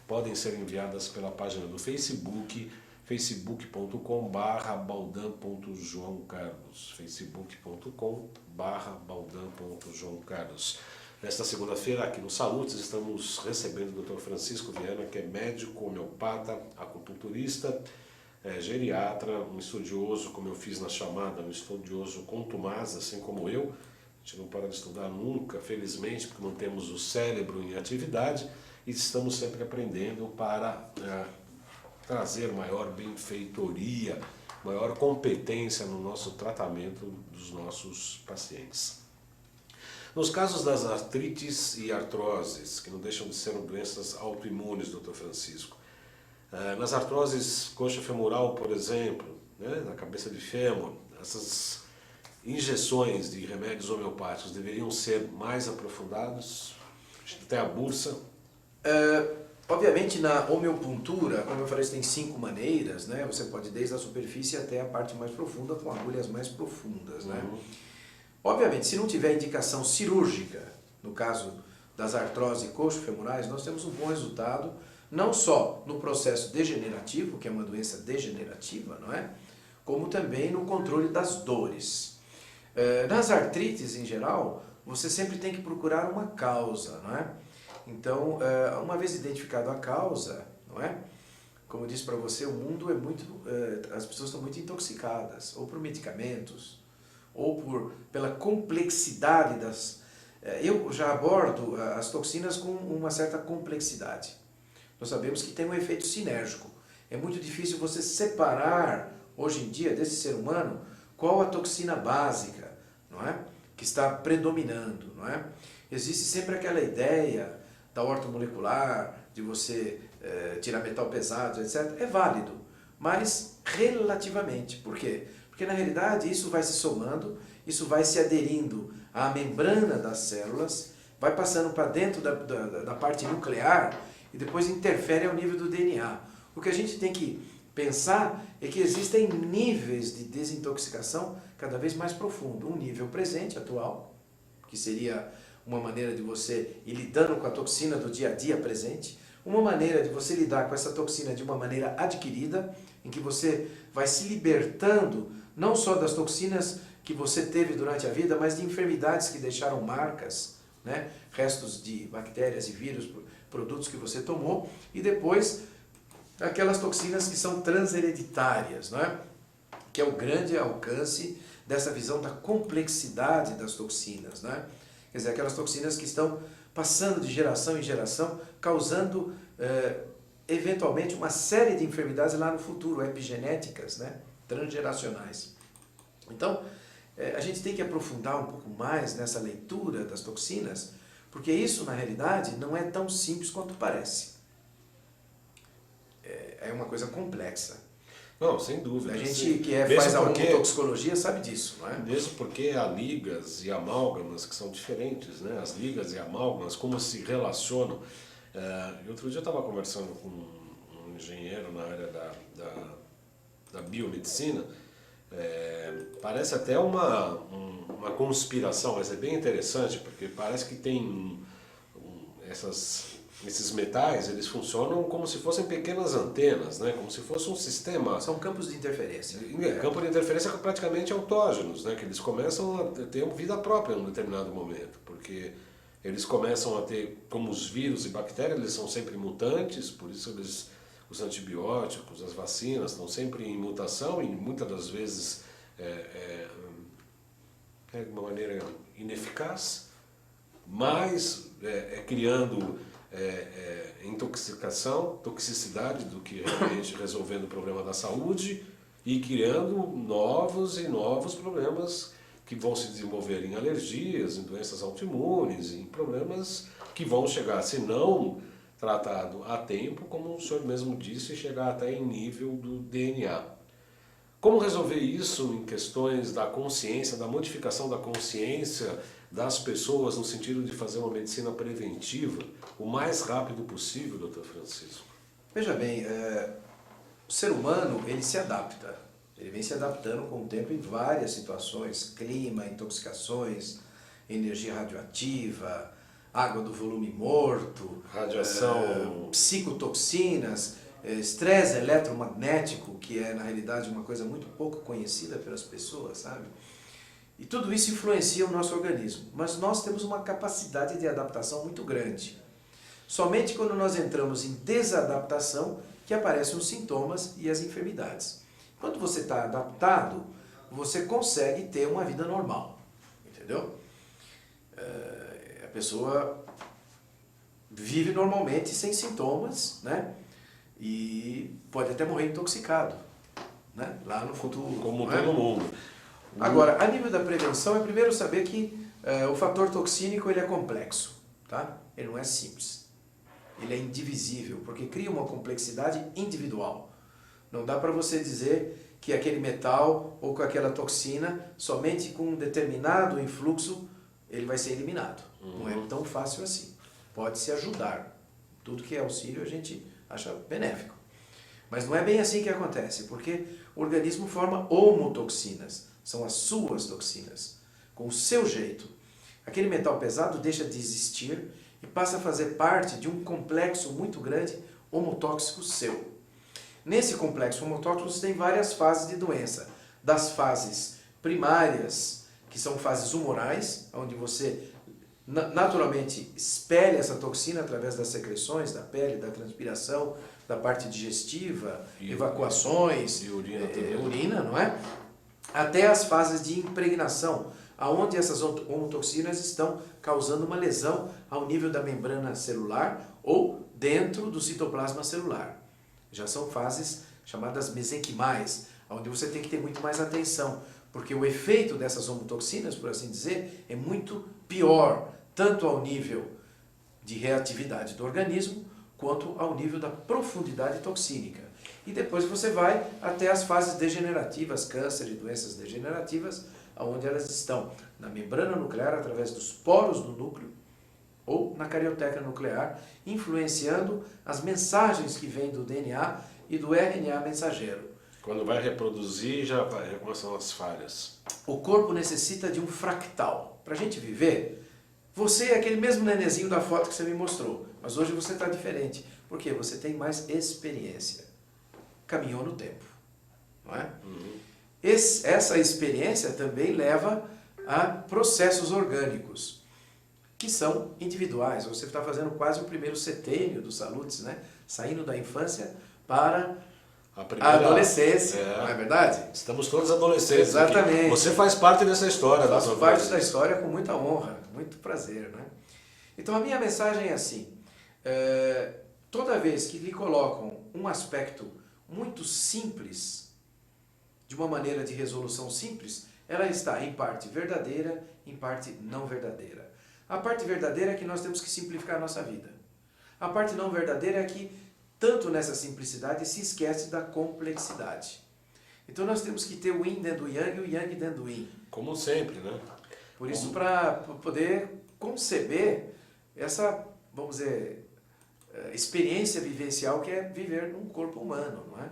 S1: podem ser enviadas pela página do Facebook, facebook.com/baldan.joaocarlos, facebook.com/baldan.joaocarlos. Nesta segunda-feira, aqui no Salutes, estamos recebendo o Dr. Francisco Viana, que é médico, homeopata, acupunturista, geriatra, um estudioso, como eu fiz na chamada, um estudioso contumaz, assim como eu. A gente não para de estudar nunca, felizmente, porque mantemos o cérebro em atividade e estamos sempre aprendendo para trazer maior benfeitoria, maior competência no nosso tratamento dos nossos pacientes. Nos casos das artrites e artroses, que não deixam de ser doenças autoimunes, Dr. Francisco, nas artroses coxa femoral, por exemplo, né, na cabeça de fêmur, essas injeções de remédios homeopáticos deveriam ser mais aprofundados, até a bursa?
S2: Obviamente, na homeopuntura, como eu falei, você tem 5 maneiras, né? Você pode ir desde a superfície até a parte mais profunda, com agulhas mais profundas, né? Obviamente, se não tiver indicação cirúrgica, no caso das artroses coxo-femorais, nós temos um bom resultado, não só no processo degenerativo, que é uma doença degenerativa, não é? Como também no controle das dores. Nas artrites, em geral, você sempre tem que procurar uma causa, não é? Então, uma vez identificado a causa, não é? Como eu disse para você, o mundo é muito... as pessoas estão muito intoxicadas, ou por medicamentos, ou pela complexidade das... Eu já abordo as toxinas com uma certa complexidade. Nós sabemos que tem um efeito sinérgico. É muito difícil você separar, hoje em dia, desse ser humano, qual a toxina básica, não é? Que está predominando, não é? Existe sempre aquela ideia da ortomolecular, de você tirar metal pesado, etc. É válido, mas relativamente. Por quê? Porque na realidade isso vai se somando, isso vai se aderindo à membrana das células, vai passando para dentro da parte nuclear e depois interfere ao nível do DNA. O que a gente tem que pensar é que existem níveis de desintoxicação cada vez mais profundo. Um nível presente, atual, que seria uma maneira de você ir lidando com a toxina do dia a dia presente, uma maneira de você lidar com essa toxina de uma maneira adquirida, em que você vai se libertando não só das toxinas que você teve durante a vida, mas de enfermidades que deixaram marcas, né? Restos de bactérias e vírus, produtos que você tomou, e depois aquelas toxinas que são transhereditárias, não é? Que é o grande alcance dessa visão da complexidade das toxinas, né? Quer dizer, aquelas toxinas que estão passando de geração em geração, causando eventualmente uma série de enfermidades lá no futuro, epigenéticas, né? Transgeracionais. Então, a gente tem que aprofundar um pouco mais nessa leitura das toxinas, porque isso, na realidade, não é tão simples quanto parece. É uma coisa complexa.
S1: Não, sem dúvida.
S2: A gente que faz alguma toxicologia sabe disso, não é?
S1: Mesmo porque há ligas e amálgamas que são diferentes, né? As ligas e amálgamas, como se relacionam. Outro dia eu estava conversando com um engenheiro na área da biomedicina. Parece até uma conspiração, mas é bem interessante, porque parece que tem esses metais, eles funcionam como se fossem pequenas antenas, né? Como se fosse um sistema...
S2: São campos de interferência.
S1: Campo de interferência praticamente autógenos, né? Que eles começam a ter vida própria em um determinado momento, porque eles começam a ter, como os vírus e bactérias, eles são sempre mutantes, por isso os antibióticos, as vacinas estão sempre em mutação e muitas das vezes de uma maneira ineficaz, mas criando intoxicação, toxicidade do que realmente resolvendo o problema da saúde, e criando novos e novos problemas que vão se desenvolver em alergias, em doenças autoimunes, em problemas que vão chegar, se não tratado a tempo, como o senhor mesmo disse, chegar até em nível do DNA. Como resolver isso em questões da consciência, da modificação da consciência das pessoas, no sentido de fazer uma medicina preventiva o mais rápido possível, doutor Francisco?
S2: Veja bem, o ser humano, ele se adapta. Ele vem se adaptando com o tempo em várias situações, clima, intoxicações, energia radioativa, água do volume morto,
S1: Radiação,
S2: psicotoxinas, estresse eletromagnético, que é na realidade uma coisa muito pouco conhecida pelas pessoas, sabe? E tudo isso influencia o nosso organismo, mas nós temos uma capacidade de adaptação muito grande. Somente quando nós entramos em desadaptação que aparecem os sintomas e as enfermidades. Quando você está adaptado, você consegue ter uma vida normal, entendeu? A pessoa vive normalmente sem sintomas, né? E pode até morrer intoxicado, né? Lá no futuro.
S1: como todo mundo.
S2: Agora, a nível da prevenção, é primeiro saber que o fator toxínico ele é complexo, tá? Ele não é simples. Ele é indivisível, porque cria uma complexidade individual. Não dá para você dizer que aquele metal ou com aquela toxina, somente com um determinado influxo, ele vai ser eliminado. Não é tão fácil assim. Pode-se ajudar. Tudo que é auxílio a gente acha benéfico. Mas não é bem assim que acontece, porque o organismo forma homotoxinas. São as suas toxinas, com o seu jeito. Aquele metal pesado deixa de existir e passa a fazer parte de um complexo muito grande homotóxico seu. Nesse complexo homotóxico você tem várias fases de doença. Das fases primárias, que são fases humorais, onde você naturalmente expele essa toxina através das secreções, da pele, da transpiração, da parte digestiva, evacuações,
S1: e urina também.
S2: Urina, não é? Até as fases de impregnação, aonde essas homotoxinas estão causando uma lesão ao nível da membrana celular ou dentro do citoplasma celular. Já são fases chamadas mesenquimais, onde você tem que ter muito mais atenção, porque o efeito dessas homotoxinas, por assim dizer, é muito pior, tanto ao nível de reatividade do organismo, quanto ao nível da profundidade toxínica. E depois você vai até as fases degenerativas, câncer e doenças degenerativas, onde elas estão na membrana nuclear, através dos poros do núcleo, ou na carioteca nuclear, influenciando as mensagens que vêm do DNA e do RNA mensageiro.
S1: Quando vai reproduzir, já começam as falhas.
S2: O corpo necessita de um fractal. Para a gente viver, você é aquele mesmo nenezinho da foto que você me mostrou, mas hoje você está diferente, porque você tem mais experiência. Caminhou no tempo, não é? Essa experiência também leva a processos orgânicos, que são individuais. Você está fazendo quase o primeiro setênio do Salutes, né? Saindo da infância para a adolescência, não é verdade?
S1: Estamos todos adolescentes.
S2: Exatamente.
S1: Aqui. Você faz parte dessa história.
S2: Faço parte da história com muita honra, muito prazer, né? Então a minha mensagem é assim, toda vez que lhe colocam um aspecto muito simples, de uma maneira de resolução simples, ela está em parte verdadeira, em parte não verdadeira. A parte verdadeira é que nós temos que simplificar a nossa vida. A parte não verdadeira é que, tanto nessa simplicidade, se esquece da complexidade. Então nós temos que ter o yin dentro do yang e o yang dentro do yin.
S1: Como sempre, né?
S2: Por isso, para poder conceber essa, vamos dizer, experiência vivencial que é viver num corpo humano, não é?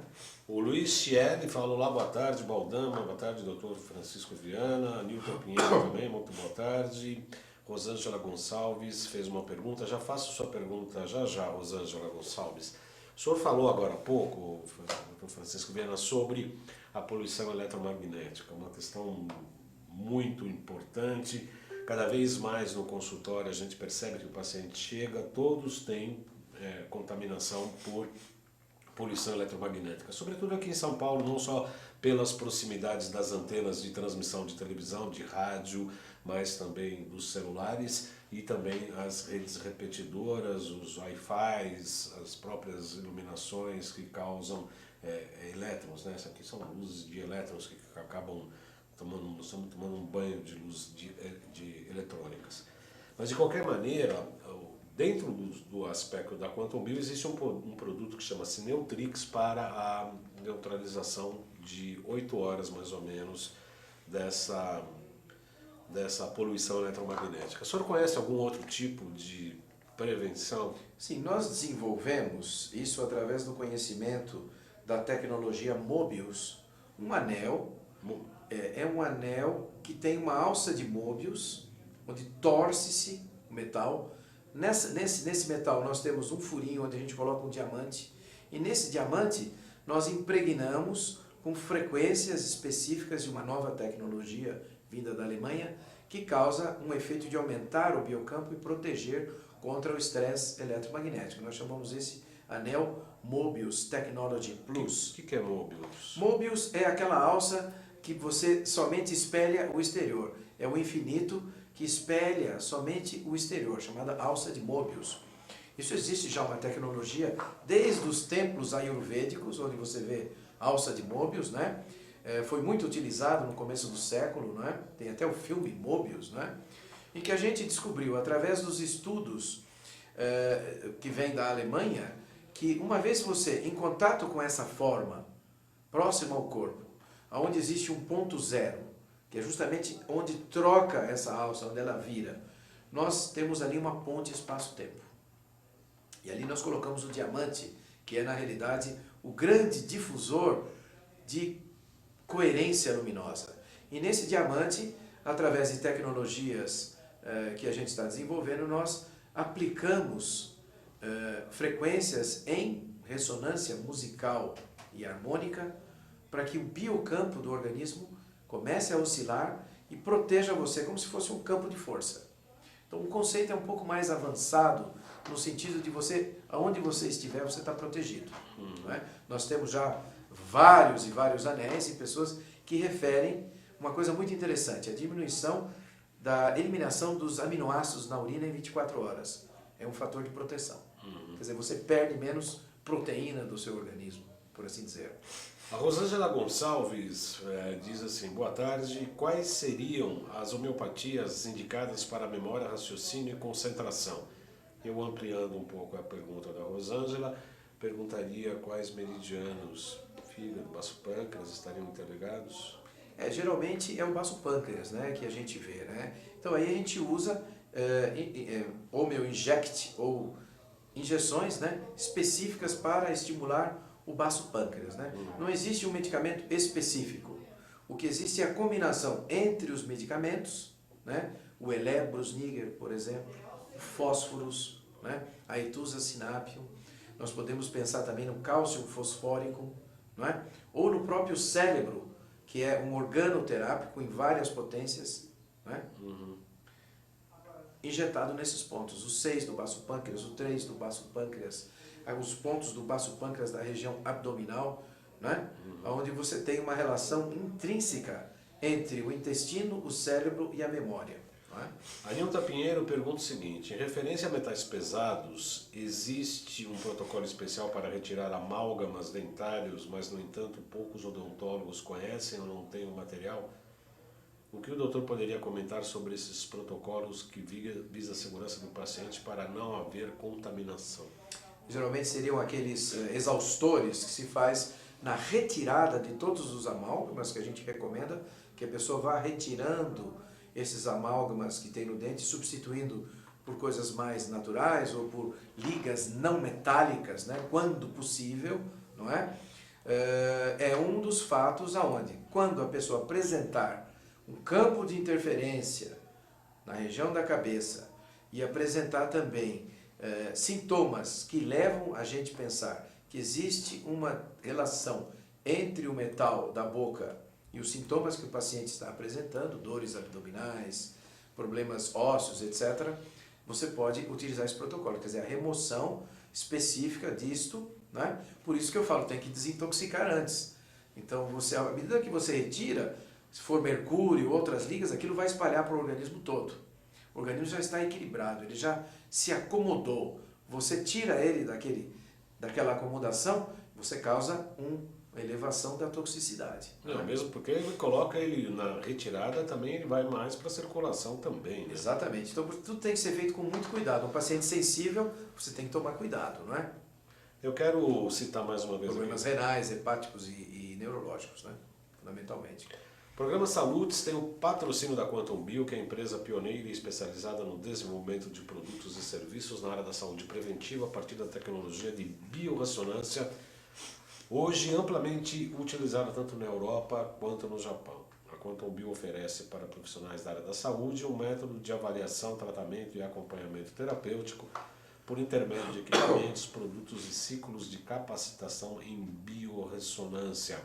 S1: O Luiz Chielli falou lá, boa tarde, Baldama, boa tarde, doutor Francisco Viana, Nilton Pinheiro também, muito boa tarde. Rosângela Gonçalves fez uma pergunta, já faço sua pergunta já, Rosângela Gonçalves. O senhor falou agora há pouco, doutor Francisco Viana, sobre a poluição eletromagnética, uma questão muito importante. Cada vez mais no consultório a gente percebe que o paciente chega, todos têm contaminação por poluição eletromagnética, sobretudo aqui em São Paulo, não só pelas proximidades das antenas de transmissão de televisão, de rádio, mas também dos celulares e também as redes repetidoras, os Wi-Fis, as próprias iluminações que causam elétrons, né? Isso aqui são luzes de elétrons que acabam tomando um banho de luz de eletrônicas. Mas, de qualquer maneira, dentro do aspecto da Quantum Bill, existe um produto que chama-se Neutrix para a neutralização de 8 horas, mais ou menos, dessa poluição eletromagnética. O senhor conhece algum outro tipo de prevenção?
S2: Sim, nós desenvolvemos isso através do conhecimento da tecnologia Mobius, um anel, é um anel que tem uma alça de Mobius, onde torce-se o metal. Nesse metal nós temos um furinho onde a gente coloca um diamante, e nesse diamante nós impregnamos com frequências específicas de uma nova tecnologia vinda da Alemanha, que causa um efeito de aumentar o biocampo e proteger contra o estresse eletromagnético. Nós chamamos esse anel Mobius Technology Plus.
S1: O que é Mobius?
S2: Mobius é aquela alça que você somente espelha o exterior. É o infinito que espelha somente o exterior, chamada alça de Mobius. Isso existe já uma tecnologia desde os templos ayurvédicos, onde você vê alça de Mobius, né? Foi muito utilizado no começo do século, né? Tem até o filme Mobius, né? E que a gente descobriu através dos estudos que vêm da Alemanha, que uma vez você em contato com essa forma próxima ao corpo, onde existe um ponto zero, que é justamente onde troca essa alça, onde ela vira, nós temos ali uma ponte espaço-tempo. E ali nós colocamos o diamante, que é na realidade o grande difusor de coerência luminosa. E nesse diamante, através de tecnologias que a gente está desenvolvendo, nós aplicamos frequências em ressonância musical e harmônica para que o biocampo do organismo comece a oscilar e proteja você como se fosse um campo de força. Então o conceito é um pouco mais avançado no sentido de você, aonde você estiver, você está protegido. Não é? Nós temos já vários e vários anéis e pessoas que referem uma coisa muito interessante, a diminuição da eliminação dos aminoácidos na urina em 24 horas. É um fator de proteção. Quer dizer, você perde menos proteína do seu organismo, por assim dizer.
S1: A Rosângela Gonçalves diz assim: boa tarde, quais seriam as homeopatias indicadas para a memória, raciocínio e concentração? Eu, ampliando um pouco a pergunta da Rosângela, perguntaria quais meridianos, fígado, baço pâncreas estariam interligados?
S2: Geralmente é o baço pâncreas, né, que a gente vê, né? Então aí a gente usa homeoinject ou injeções, né, específicas para estimular o baço pâncreas, né? Não existe um medicamento específico. O que existe é a combinação entre os medicamentos, né? O Elebrusniger, por exemplo, o fósforos, né? A Etusa sinapium. Nós podemos pensar também no cálcio fosfórico, não é? Ou no próprio cérebro, que é um organoterápico em várias potências, né? Injetado nesses pontos, o 6 do baço pâncreas, o 3 do baço pâncreas, os pontos do baço pâncreas da região abdominal, né? Onde você tem uma relação intrínseca entre o intestino, o cérebro e a memória.
S1: A Nilta Pinheiro pergunta o seguinte: em referência a metais pesados, existe um protocolo especial para retirar amálgamas dentários, mas no entanto poucos odontólogos conhecem ou não têm o material? O que o doutor poderia comentar sobre esses protocolos que visam a segurança do paciente para não haver contaminação?
S2: Geralmente seriam aqueles exaustores que se faz na retirada de todos os amálgamas, que a gente recomenda que a pessoa vá retirando esses amálgamas que tem no dente, substituindo por coisas mais naturais ou por ligas não metálicas, né, quando possível, não é? É um dos fatos aonde, quando a pessoa apresentar um campo de interferência na região da cabeça e apresentar também sintomas que levam a gente a pensar que existe uma relação entre o metal da boca e os sintomas que o paciente está apresentando, dores abdominais, problemas ósseos, etc., você pode utilizar esse protocolo, quer dizer, a remoção específica disto, né? Por isso que eu falo, tem que desintoxicar antes. Então, você, à medida que você retira, se for mercúrio, outras ligas, aquilo vai espalhar para o organismo todo. O organismo já está equilibrado, ele já se acomodou. Você tira ele daquela acomodação você causa uma elevação da toxicidade.
S1: Não, mesmo porque ele coloca ele na retirada também, ele vai mais para a circulação também, né?
S2: Exatamente. Então tudo tem que ser feito com muito cuidado. Um paciente sensível, você tem que tomar cuidado, não é?
S1: Eu quero citar mais uma vez
S2: Problemas
S1: aqui.
S2: renais, hepáticos e neurológicos, né? Fundamentalmente.
S1: O programa Salutes tem o patrocínio da Quantum Bio, que é a empresa pioneira e especializada no desenvolvimento de produtos e serviços na área da saúde preventiva a partir da tecnologia de biorressonância, hoje amplamente utilizada tanto na Europa quanto no Japão. A Quantum Bio oferece para profissionais da área da saúde um método de avaliação, tratamento e acompanhamento terapêutico por intermédio de equipamentos, produtos e ciclos de capacitação em biorressonância.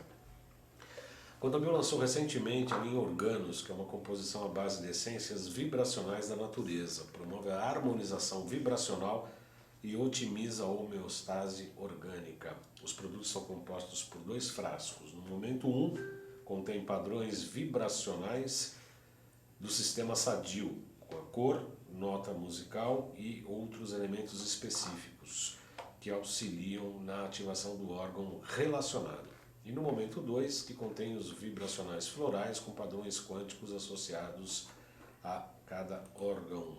S1: A Quantum Bio lançou recentemente a linha Organos, que é uma composição à base de essências vibracionais da natureza, promove a harmonização vibracional e otimiza a homeostase orgânica. Os produtos são compostos por 2 frascos. No momento 1, contém padrões vibracionais do sistema sadio, com a cor, nota musical e outros elementos específicos que auxiliam na ativação do órgão relacionado. E no momento 2, que contém os vibracionais florais com padrões quânticos associados a cada órgão.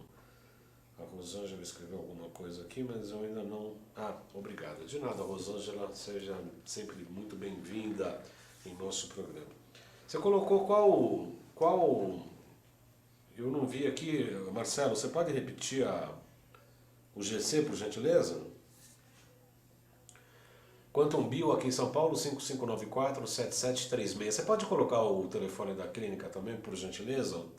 S1: A Rosângela escreveu alguma coisa aqui, mas eu ainda não... obrigado. De nada, Rosângela, seja sempre muito bem-vinda em nosso programa. Você colocou qual... Eu não vi aqui, Marcelo, você pode repetir o GC, por gentileza? Quantum Bio aqui em São Paulo, 5594-7736. Você pode colocar o telefone da clínica também, por gentileza? O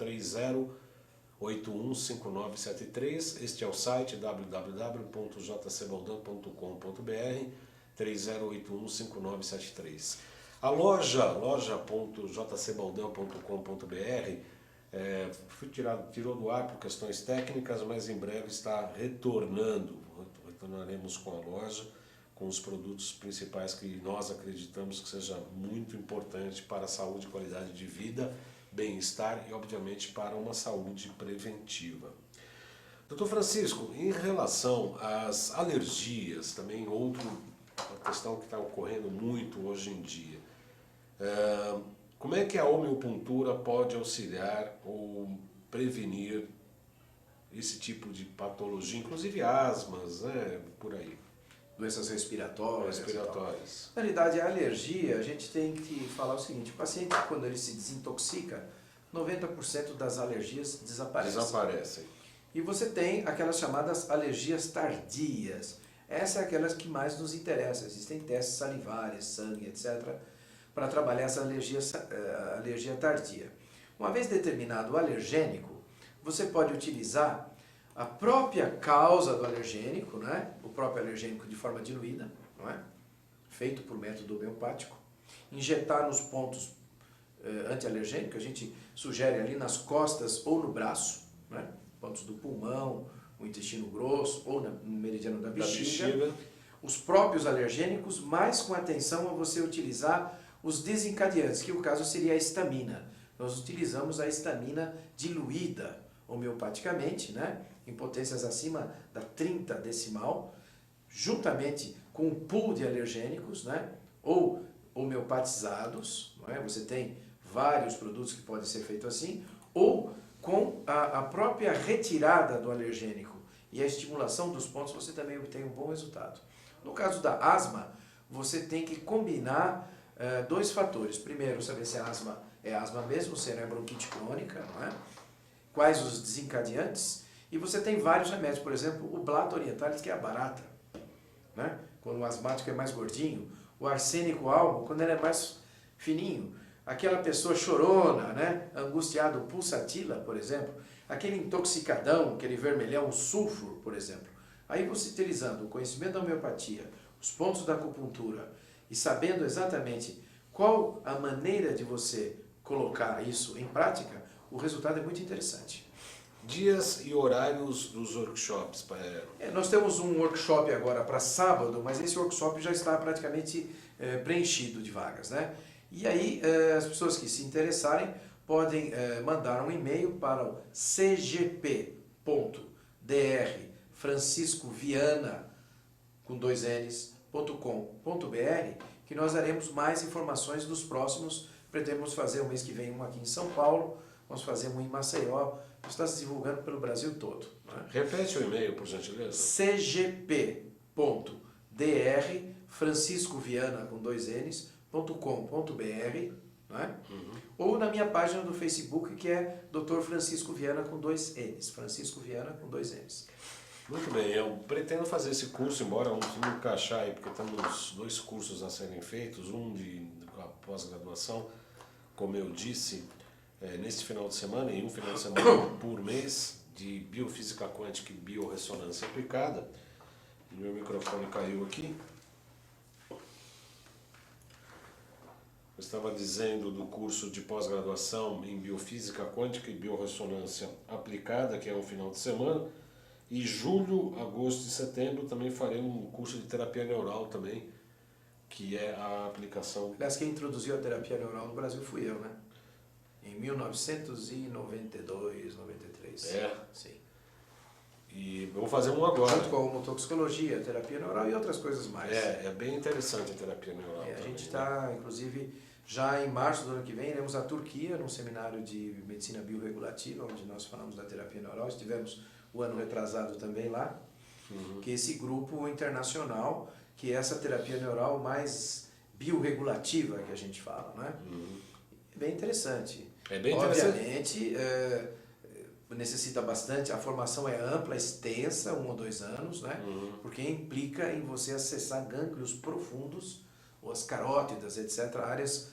S1: 30815973. Este é o site www.jcbaldão.com.br 30815973. A loja.jcbaldão.com.br tirou do ar por questões técnicas, mas em breve está retornando. Retornaremos com a loja, com os produtos principais que nós acreditamos que seja muito importante para a saúde e qualidade de vida, bem-estar e, obviamente, para uma saúde preventiva. Doutor Francisco, em relação às alergias, também outra questão que está ocorrendo muito hoje em dia, como é que a homeopuntura pode auxiliar ou prevenir esse tipo de patologia, inclusive asmas, né, por aí?
S2: Doenças respiratórias.
S1: Na
S2: realidade, a alergia, a gente tem que falar o seguinte: o paciente, quando ele se desintoxica, 90% das alergias desaparecem. E você tem aquelas chamadas alergias tardias. Essas são aquelas que mais nos interessam. Existem testes salivares, sangue, etc., para trabalhar essa alergia tardia. Uma vez determinado o alergênico, você pode utilizar a própria causa do alergênico, né? O próprio alergênico de forma diluída, não é? Feito por método homeopático, injetar nos pontos antialergênicos, a gente sugere ali nas costas ou no braço, né? Pontos do pulmão, o intestino grosso ou no meridiano da bexiga. Os próprios alergênicos, mas com atenção a você utilizar os desencadeantes, que o caso seria a histamina. Nós utilizamos a histamina diluída homeopaticamente, né, em potências acima da 30 decimal, juntamente com um pool de alergênicos, né, ou homeopatizados, não é? Você tem vários produtos que podem ser feitos assim, ou com a própria retirada do alergênico e a estimulação dos pontos, você também obtém um bom resultado. No caso da asma, você tem que combinar 2 fatores. Primeiro, saber se a asma é asma mesmo, se não é bronquite crônica, não é? Quais os desencadeantes, e você tem vários remédios, por exemplo, o Blato orientalis, que é a barata, né? Quando o asmático é mais gordinho, o arsênico albo, quando ele é mais fininho, aquela pessoa chorona, né? Angustiada, o pulsatila, por exemplo, aquele intoxicadão, aquele vermelhão, o sulfuro, por exemplo. Aí você utilizando o conhecimento da homeopatia, os pontos da acupuntura, e sabendo exatamente qual a maneira de você colocar isso em prática, o resultado é muito interessante.
S1: Dias e horários dos workshops?
S2: Nós temos um workshop agora para sábado, mas esse workshop já está praticamente preenchido de vagas, né? E aí as pessoas que se interessarem podem mandar um e-mail para o cgp.drfranciscoviana, com 2 N's, que nós daremos mais informações dos próximos. Pretendemos fazer o mês que vem um aqui em São Paulo, vamos fazer um em Maceió, está se divulgando pelo Brasil todo. Né?
S1: Repete o e-mail, por gentileza.
S2: cgp.dr, Francisco Viana com 2 N's, .com.br, né? Ou na minha página do Facebook, que é Dr. Francisco Viana com 2 N's, Francisco Viana com 2 N's.
S1: Muito bem, eu pretendo fazer esse curso, embora não encaixar aí, porque temos 2 cursos a serem feitos, um de pós-graduação, como eu disse, neste final de semana, e um final de semana por mês, de biofísica quântica e biorressonância aplicada. E meu microfone caiu aqui. Eu estava dizendo do curso de pós-graduação em biofísica quântica e biorressonância aplicada, que é um final de semana. E julho, agosto e setembro também farei um curso de terapia neural também, que é a aplicação...
S2: Aliás, quem introduziu a terapia neural no Brasil fui eu, né? Em 1992, 93.
S1: É?
S2: Sim.
S1: E vou fazer um agora.
S2: Junto com a homotoxicologia, terapia neural e outras coisas mais.
S1: É bem interessante a terapia neural.
S2: A gente está, inclusive, já em março do ano que vem, iremos à Turquia, num seminário de medicina biorregulativa, onde nós falamos da terapia neural. Estivemos o ano retrasado também lá, que é esse grupo internacional, que é essa terapia neural mais biorregulativa que a gente fala, né? É bem interessante.
S1: É bem interessante.
S2: Obviamente, necessita bastante, a formação é ampla, extensa, 1 ou 2 anos, né? Porque implica em você acessar gânglios profundos, ou as carótidas, etc., áreas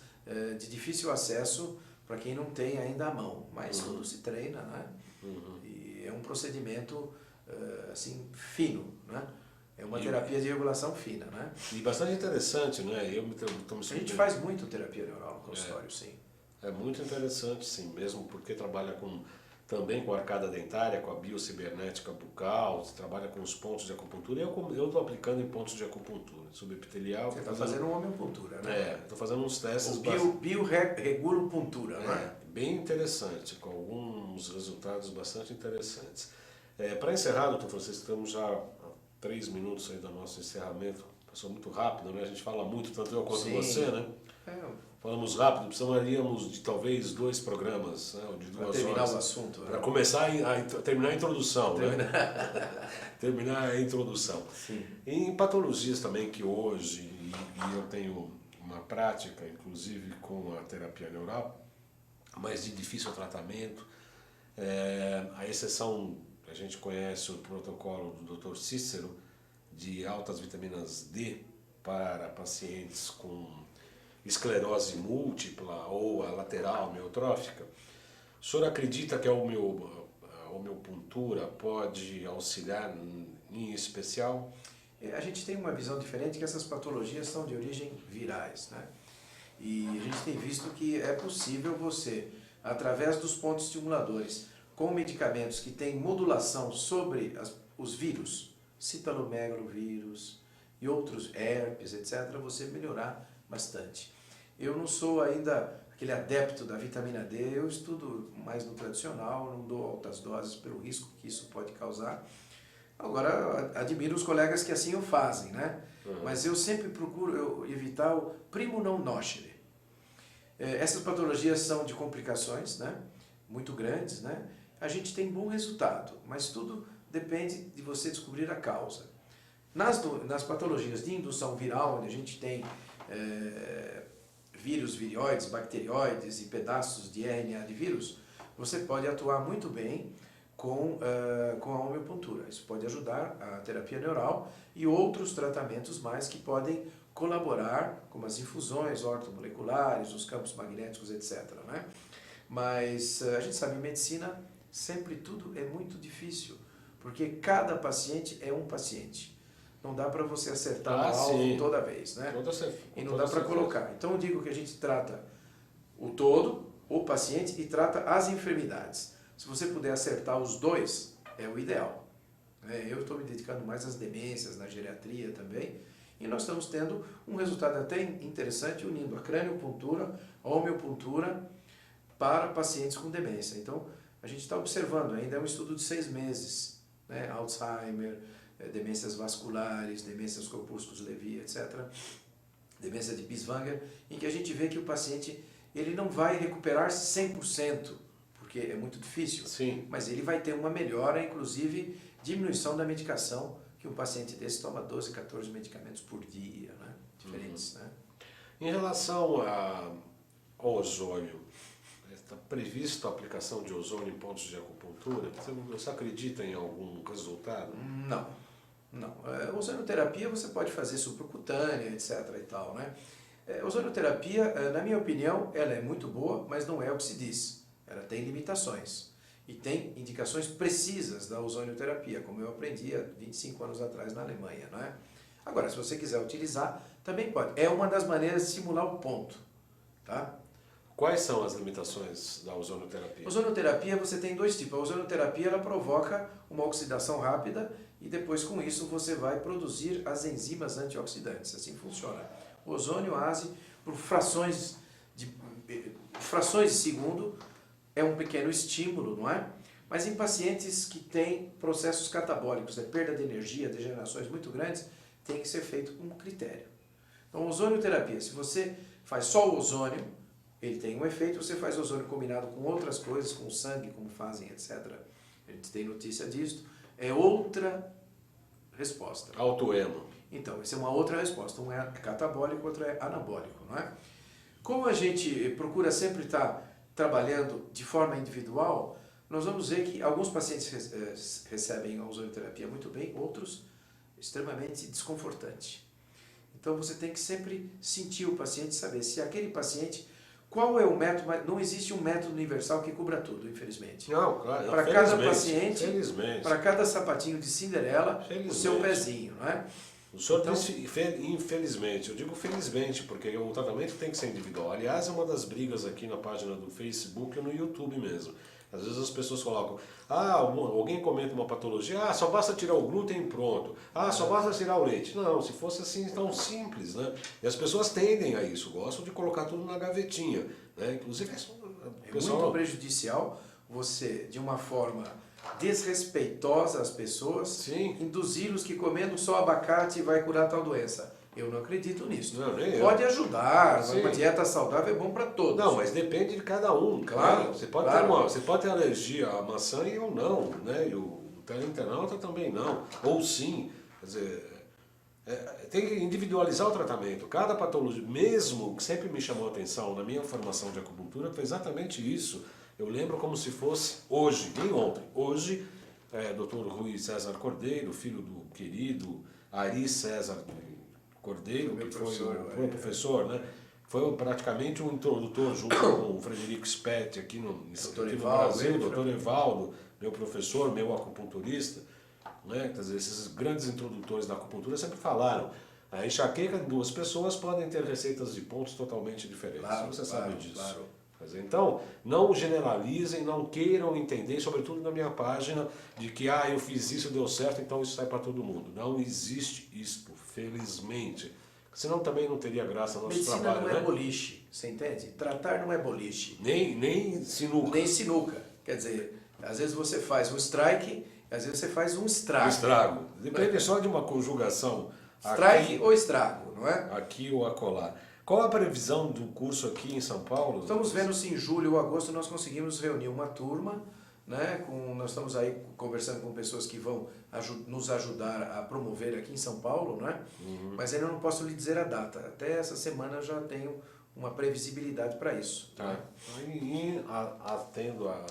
S2: de difícil acesso para quem não tem ainda a mão, mas tudo se treina, né? E é um procedimento assim, fino, né? É uma terapia de regulação fina, né?
S1: E bastante interessante, né?
S2: A gente faz muito terapia neural no consultório, sim.
S1: É muito interessante, sim, mesmo porque trabalha também com a arcada dentária, com a biocibernética bucal, trabalha com os pontos de acupuntura. Eu estou aplicando em pontos de acupuntura subepitelial.
S2: Você está fazendo uma homeopuntura, né?
S1: Estou fazendo uns testes.
S2: Bioregulopuntura, né?
S1: Bem interessante, com alguns resultados bastante interessantes. Para encerrar, doutor Francisco, estamos já a 3 minutos aí do nosso encerramento. Passou muito rápido, né? A gente fala muito, tanto eu quanto você, né? Falamos rápido, precisaríamos de talvez 2 programas, né, de 2 horas.
S2: Para terminar o assunto.
S1: Para começar terminar a introdução, né? Terminar a introdução.
S2: Sim.
S1: Em patologias também que hoje, e eu tenho uma prática, inclusive com a terapia neural, mas de difícil tratamento, a exceção, a gente conhece o protocolo do Dr. Cícero, de altas vitaminas D para pacientes com esclerose múltipla ou a lateral amiotrófica. O senhor acredita que a homeopuntura pode auxiliar em especial?
S2: A gente tem uma visão diferente que essas patologias são de origem virais, né? E a gente tem visto que é possível você, através dos pontos estimuladores, com medicamentos que têm modulação sobre os vírus, citalomegalovírus e outros herpes, etc., você melhorar bastante. Eu não sou ainda aquele adepto da vitamina D, eu estudo mais no tradicional, não dou altas doses pelo risco que isso pode causar. Agora, admiro os colegas que assim o fazem, né? Mas eu sempre procuro evitar o primo non nocere. Essas patologias são de complicações, né? Muito grandes, né? A gente tem bom resultado, mas tudo depende de você descobrir a causa. Nas patologias de indução viral, onde a gente tem vírus, virióides, bacterióides e pedaços de RNA de vírus, você pode atuar muito bem com a homeopuntura. Isso pode ajudar a terapia neural e outros tratamentos mais que podem colaborar, como as infusões ortomoleculares, os campos magnéticos, etc., né? Mas a gente sabe, em medicina, sempre tudo é muito difícil, porque cada paciente é um paciente. Não dá para você acertar o alvo toda vez, né? E não dá para colocar. Então eu digo que a gente trata o todo, o paciente, e trata as enfermidades. Se você puder acertar os dois, é o ideal. Eu estou me dedicando mais às demências, na geriatria também, e nós estamos tendo um resultado até interessante, unindo a craniopuntura, a homeopuntura, para pacientes com demência. Então, a gente está observando, ainda é um estudo de 6 meses, né? Alzheimer, demências vasculares, demências corpúsculos-Levy, etc., demência de Binswanger, em que a gente vê que o paciente ele não vai recuperar-se 100%, porque é muito difícil,
S1: Sim.
S2: mas ele vai ter uma melhora, inclusive diminuição da medicação, que um paciente desse toma 12, 14 medicamentos por dia, né? Diferentes. Né?
S1: Em relação ao ozônio, está prevista a aplicação de ozônio em pontos de acupuntura? Você acredita em algum resultado?
S2: Não. Não. Ozonioterapia você pode fazer subcutânea, etc. e tal, né? Ozonioterapia, na minha opinião, ela é muito boa, mas não é o que se diz. Ela tem limitações. E tem indicações precisas da ozonioterapia, como eu aprendi há 25 anos atrás na Alemanha, não é? Agora, se você quiser utilizar, também pode. É uma das maneiras de simular o ponto, tá?
S1: Quais são as limitações da ozonioterapia?
S2: Ozonioterapia você tem dois tipos. A ozonioterapia ela provoca uma oxidação rápida e depois com isso você vai produzir as enzimas antioxidantes. Assim funciona. O ozônio ASE, por frações de segundo, é um pequeno estímulo, não é? Mas em pacientes que têm processos catabólicos, perda de energia, degenerações muito grandes, tem que ser feito com critério. Então, ozonioterapia, se você faz só o ozônio, ele tem um efeito, você faz ozônio combinado com outras coisas, com sangue, como fazem, etc. A gente tem notícia disso. É outra resposta.
S1: Autoemo.
S2: Então, essa é uma outra resposta. Um é catabólico, outro é anabólico, não é? Como a gente procura sempre estar trabalhando de forma individual, nós vamos ver que alguns pacientes recebem a ozonioterapia muito bem, outros extremamente desconfortante. Então você tem que sempre sentir o paciente, saber se aquele paciente, qual é o método, não existe um método universal que cubra tudo, infelizmente.
S1: Não, claro.
S2: Para cada paciente,
S1: felizmente.
S2: para cada sapatinho de Cinderela,
S1: Felizmente.
S2: o seu pezinho, não é?
S1: O senhor
S2: Então,
S1: disse infelizmente, eu digo felizmente, porque o tratamento tem que ser individual. Aliás, é uma das brigas aqui na página do Facebook e no YouTube mesmo. Às vezes as pessoas colocam, alguém comenta uma patologia, só basta tirar o glúten e pronto. Só basta tirar o leite. Não, se fosse assim tão simples, né? E as pessoas tendem a isso, gostam de colocar tudo na gavetinha, né? Inclusive,
S2: é muito prejudicial você, de uma forma desrespeitosa às pessoas,
S1: Sim.
S2: induzi-los que comendo só abacate vai curar tal doença. Eu não acredito nisso.
S1: Não, nem
S2: pode
S1: eu.
S2: Ajudar,
S1: Sim.
S2: uma dieta saudável é bom para todos.
S1: Não, mas depende de cada um.
S2: Claro.
S1: Né? Você pode, você pode ter alergia à maçã e eu não, né? E o teleinternauta também não. Ou sim. Quer dizer, tem que individualizar o tratamento. Cada patologia, mesmo que sempre me chamou a atenção na minha formação de acupuntura, foi exatamente isso. Eu lembro como se fosse hoje, nem ontem. Hoje, Dr. Rui César Cordeiro, filho do querido Ari César Cordeiro, que foi o professor, né? Foi praticamente um introdutor junto com o Frederico Spetti aqui no Brasil, Dr. Evaldo, meu professor, meu acupunturista, né? Quer dizer, esses grandes introdutores da acupuntura sempre falaram, a enxaqueca de duas pessoas podem ter receitas de pontos totalmente diferentes.
S2: Claro,
S1: você sabe disso.
S2: Claro.
S1: Então, não generalizem, não queiram entender, sobretudo na minha página, de que eu fiz isso, deu certo, então isso sai para todo mundo. Não existe isto, felizmente. Senão também não teria graça no nosso trabalho.
S2: Medicina não é boliche, você entende? Tratar não é boliche.
S1: Nem sinuca.
S2: Nem sinuca. Quer dizer, às vezes você faz um strike, às vezes você faz um estrago.
S1: Estrago. Depende só de uma conjugação.
S2: Strike
S1: aqui,
S2: ou estrago, não é?
S1: Aqui ou acolá. Qual a previsão do curso aqui em São Paulo?
S2: Estamos vendo se em julho ou agosto nós conseguimos reunir uma turma, né? Nós estamos aí conversando com pessoas que vão nos ajudar a promover aqui em São Paulo, né? Mas ainda não posso lhe dizer a data. Até essa semana eu já tenho uma previsibilidade para isso.
S1: Tá.
S2: Né?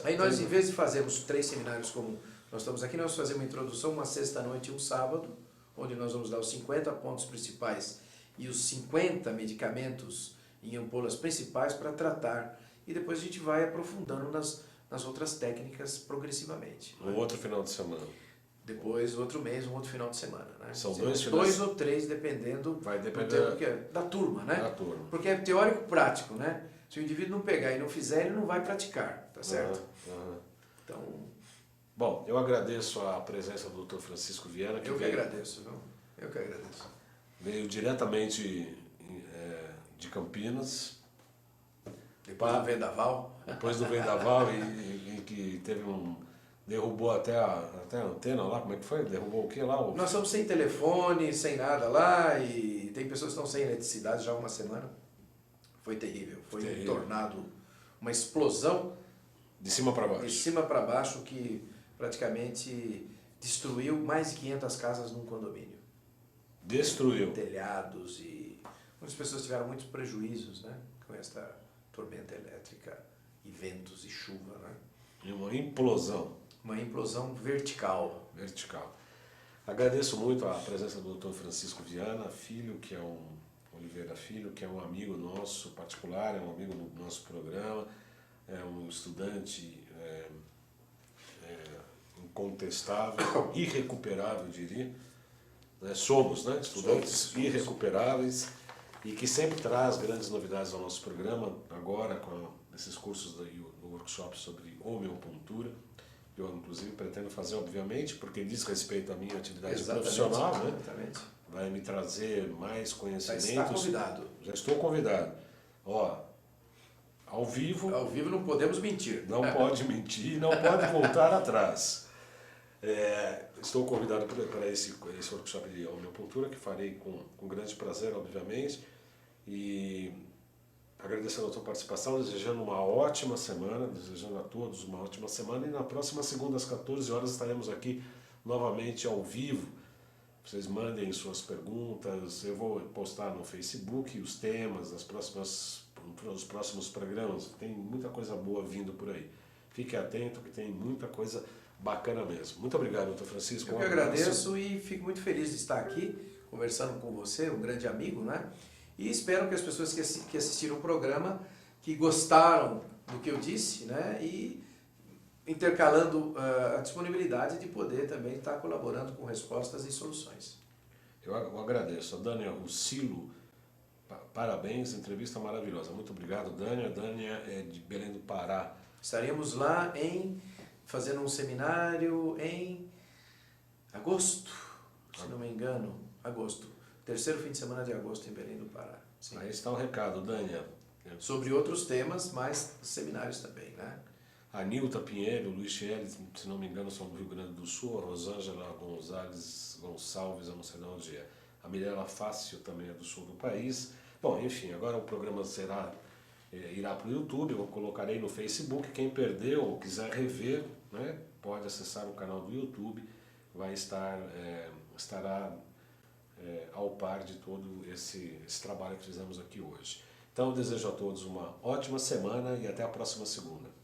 S1: Aí
S2: nós, em vez de fazermos 3 seminários como nós estamos aqui, nós vamos fazer uma introdução, uma sexta-noite e um sábado, onde nós vamos dar os 50 pontos principais e os 50 medicamentos em ampolas principais para tratar. E depois a gente vai aprofundando nas outras técnicas progressivamente.
S1: Um outro final de semana.
S2: Depois, outro mês, um outro final de semana. Né?
S1: São dois
S2: ou 3, dependendo
S1: vai depender
S2: do tempo da turma, né?
S1: Da turma.
S2: Porque é teórico-prático, né? Se o indivíduo não pegar e não fizer, ele não vai praticar, tá certo? Então...
S1: Bom, eu agradeço a presença do Dr. Francisco Viana.
S2: Eu que agradeço, viu? Eu que agradeço.
S1: Veio diretamente de Campinas.
S2: Depois do Vendaval.
S1: Depois do Vendaval e que teve Derrubou até a antena lá, como é que foi? Derrubou o que lá?
S2: Nós estamos sem telefone, sem nada lá, e tem pessoas que estão sem eletricidade já há uma semana. Foi terrível. Foi um tornado, uma explosão
S1: De cima para
S2: de
S1: baixo.
S2: cima para baixo que praticamente destruiu mais de 500 casas num condomínio.
S1: Destruiu.
S2: Telhados e muitas pessoas tiveram muitos prejuízos, né, com esta tormenta elétrica e ventos e chuva, né?
S1: E uma implosão.
S2: Uma implosão vertical.
S1: Vertical. Agradeço muito a presença do Dr. Francisco Viana Filho, que é Oliveira Filho, que é um amigo nosso particular, é um amigo do nosso programa, é um estudante incontestável, irrecuperável, eu diria. Somos, né, estudantes
S2: Somos.
S1: irrecuperáveis e que sempre traz grandes novidades ao nosso programa, agora com esses cursos do workshop sobre homeopuntura. Eu, inclusive, pretendo fazer, obviamente, porque diz respeito à minha atividade profissional, né?
S2: Exatamente.
S1: Vai me trazer mais
S2: Já
S1: conhecimentos.
S2: está convidado.
S1: Já estou convidado. Ó, ao vivo,
S2: Ao vivo não podemos mentir.
S1: não pode mentir, não pode voltar atrás. Estou convidado para esse workshop de homeopuntura, que farei com grande prazer, obviamente. E agradecendo a tua participação, desejando uma ótima semana, desejando a todos uma ótima semana. E na próxima segunda, às 14 horas, estaremos aqui novamente ao vivo. Vocês mandem suas perguntas, eu vou postar no Facebook os temas dos próximos programas. Tem muita coisa boa vindo por aí. Fique atento que tem muita coisa bacana mesmo. Muito obrigado, doutor Francisco.
S2: Eu que agradeço e fico muito feliz de estar aqui conversando com você, um grande amigo, né? E espero que as pessoas que assistiram o programa, que gostaram do que eu disse, né? E intercalando a disponibilidade de poder também estar colaborando com respostas e soluções.
S1: Eu agradeço. A Dânia Rucilo, parabéns, entrevista maravilhosa. Muito obrigado, Dânia. Dânia é de Belém do Pará.
S2: Estaremos lá fazendo um seminário em agosto, se não me engano, agosto. Terceiro fim de semana de agosto em Belém do Pará. Sim.
S1: Aí está o recado, Dânia.
S2: Sobre outros temas, mas seminários também, né?
S1: A Nilta Pinheiro, o Luiz Chieri, se não me engano, são do Rio Grande do Sul. A Rosângela Gonçalves, eu não sei de onde é. A Mirella Fácio também é do sul do país. Bom, enfim, agora o programa irá para o YouTube, eu colocarei no Facebook. Quem perdeu ou quiser rever, né, pode acessar o canal do YouTube, estará ao par de todo esse trabalho que fizemos aqui hoje. Então, eu desejo a todos uma ótima semana e até a próxima segunda.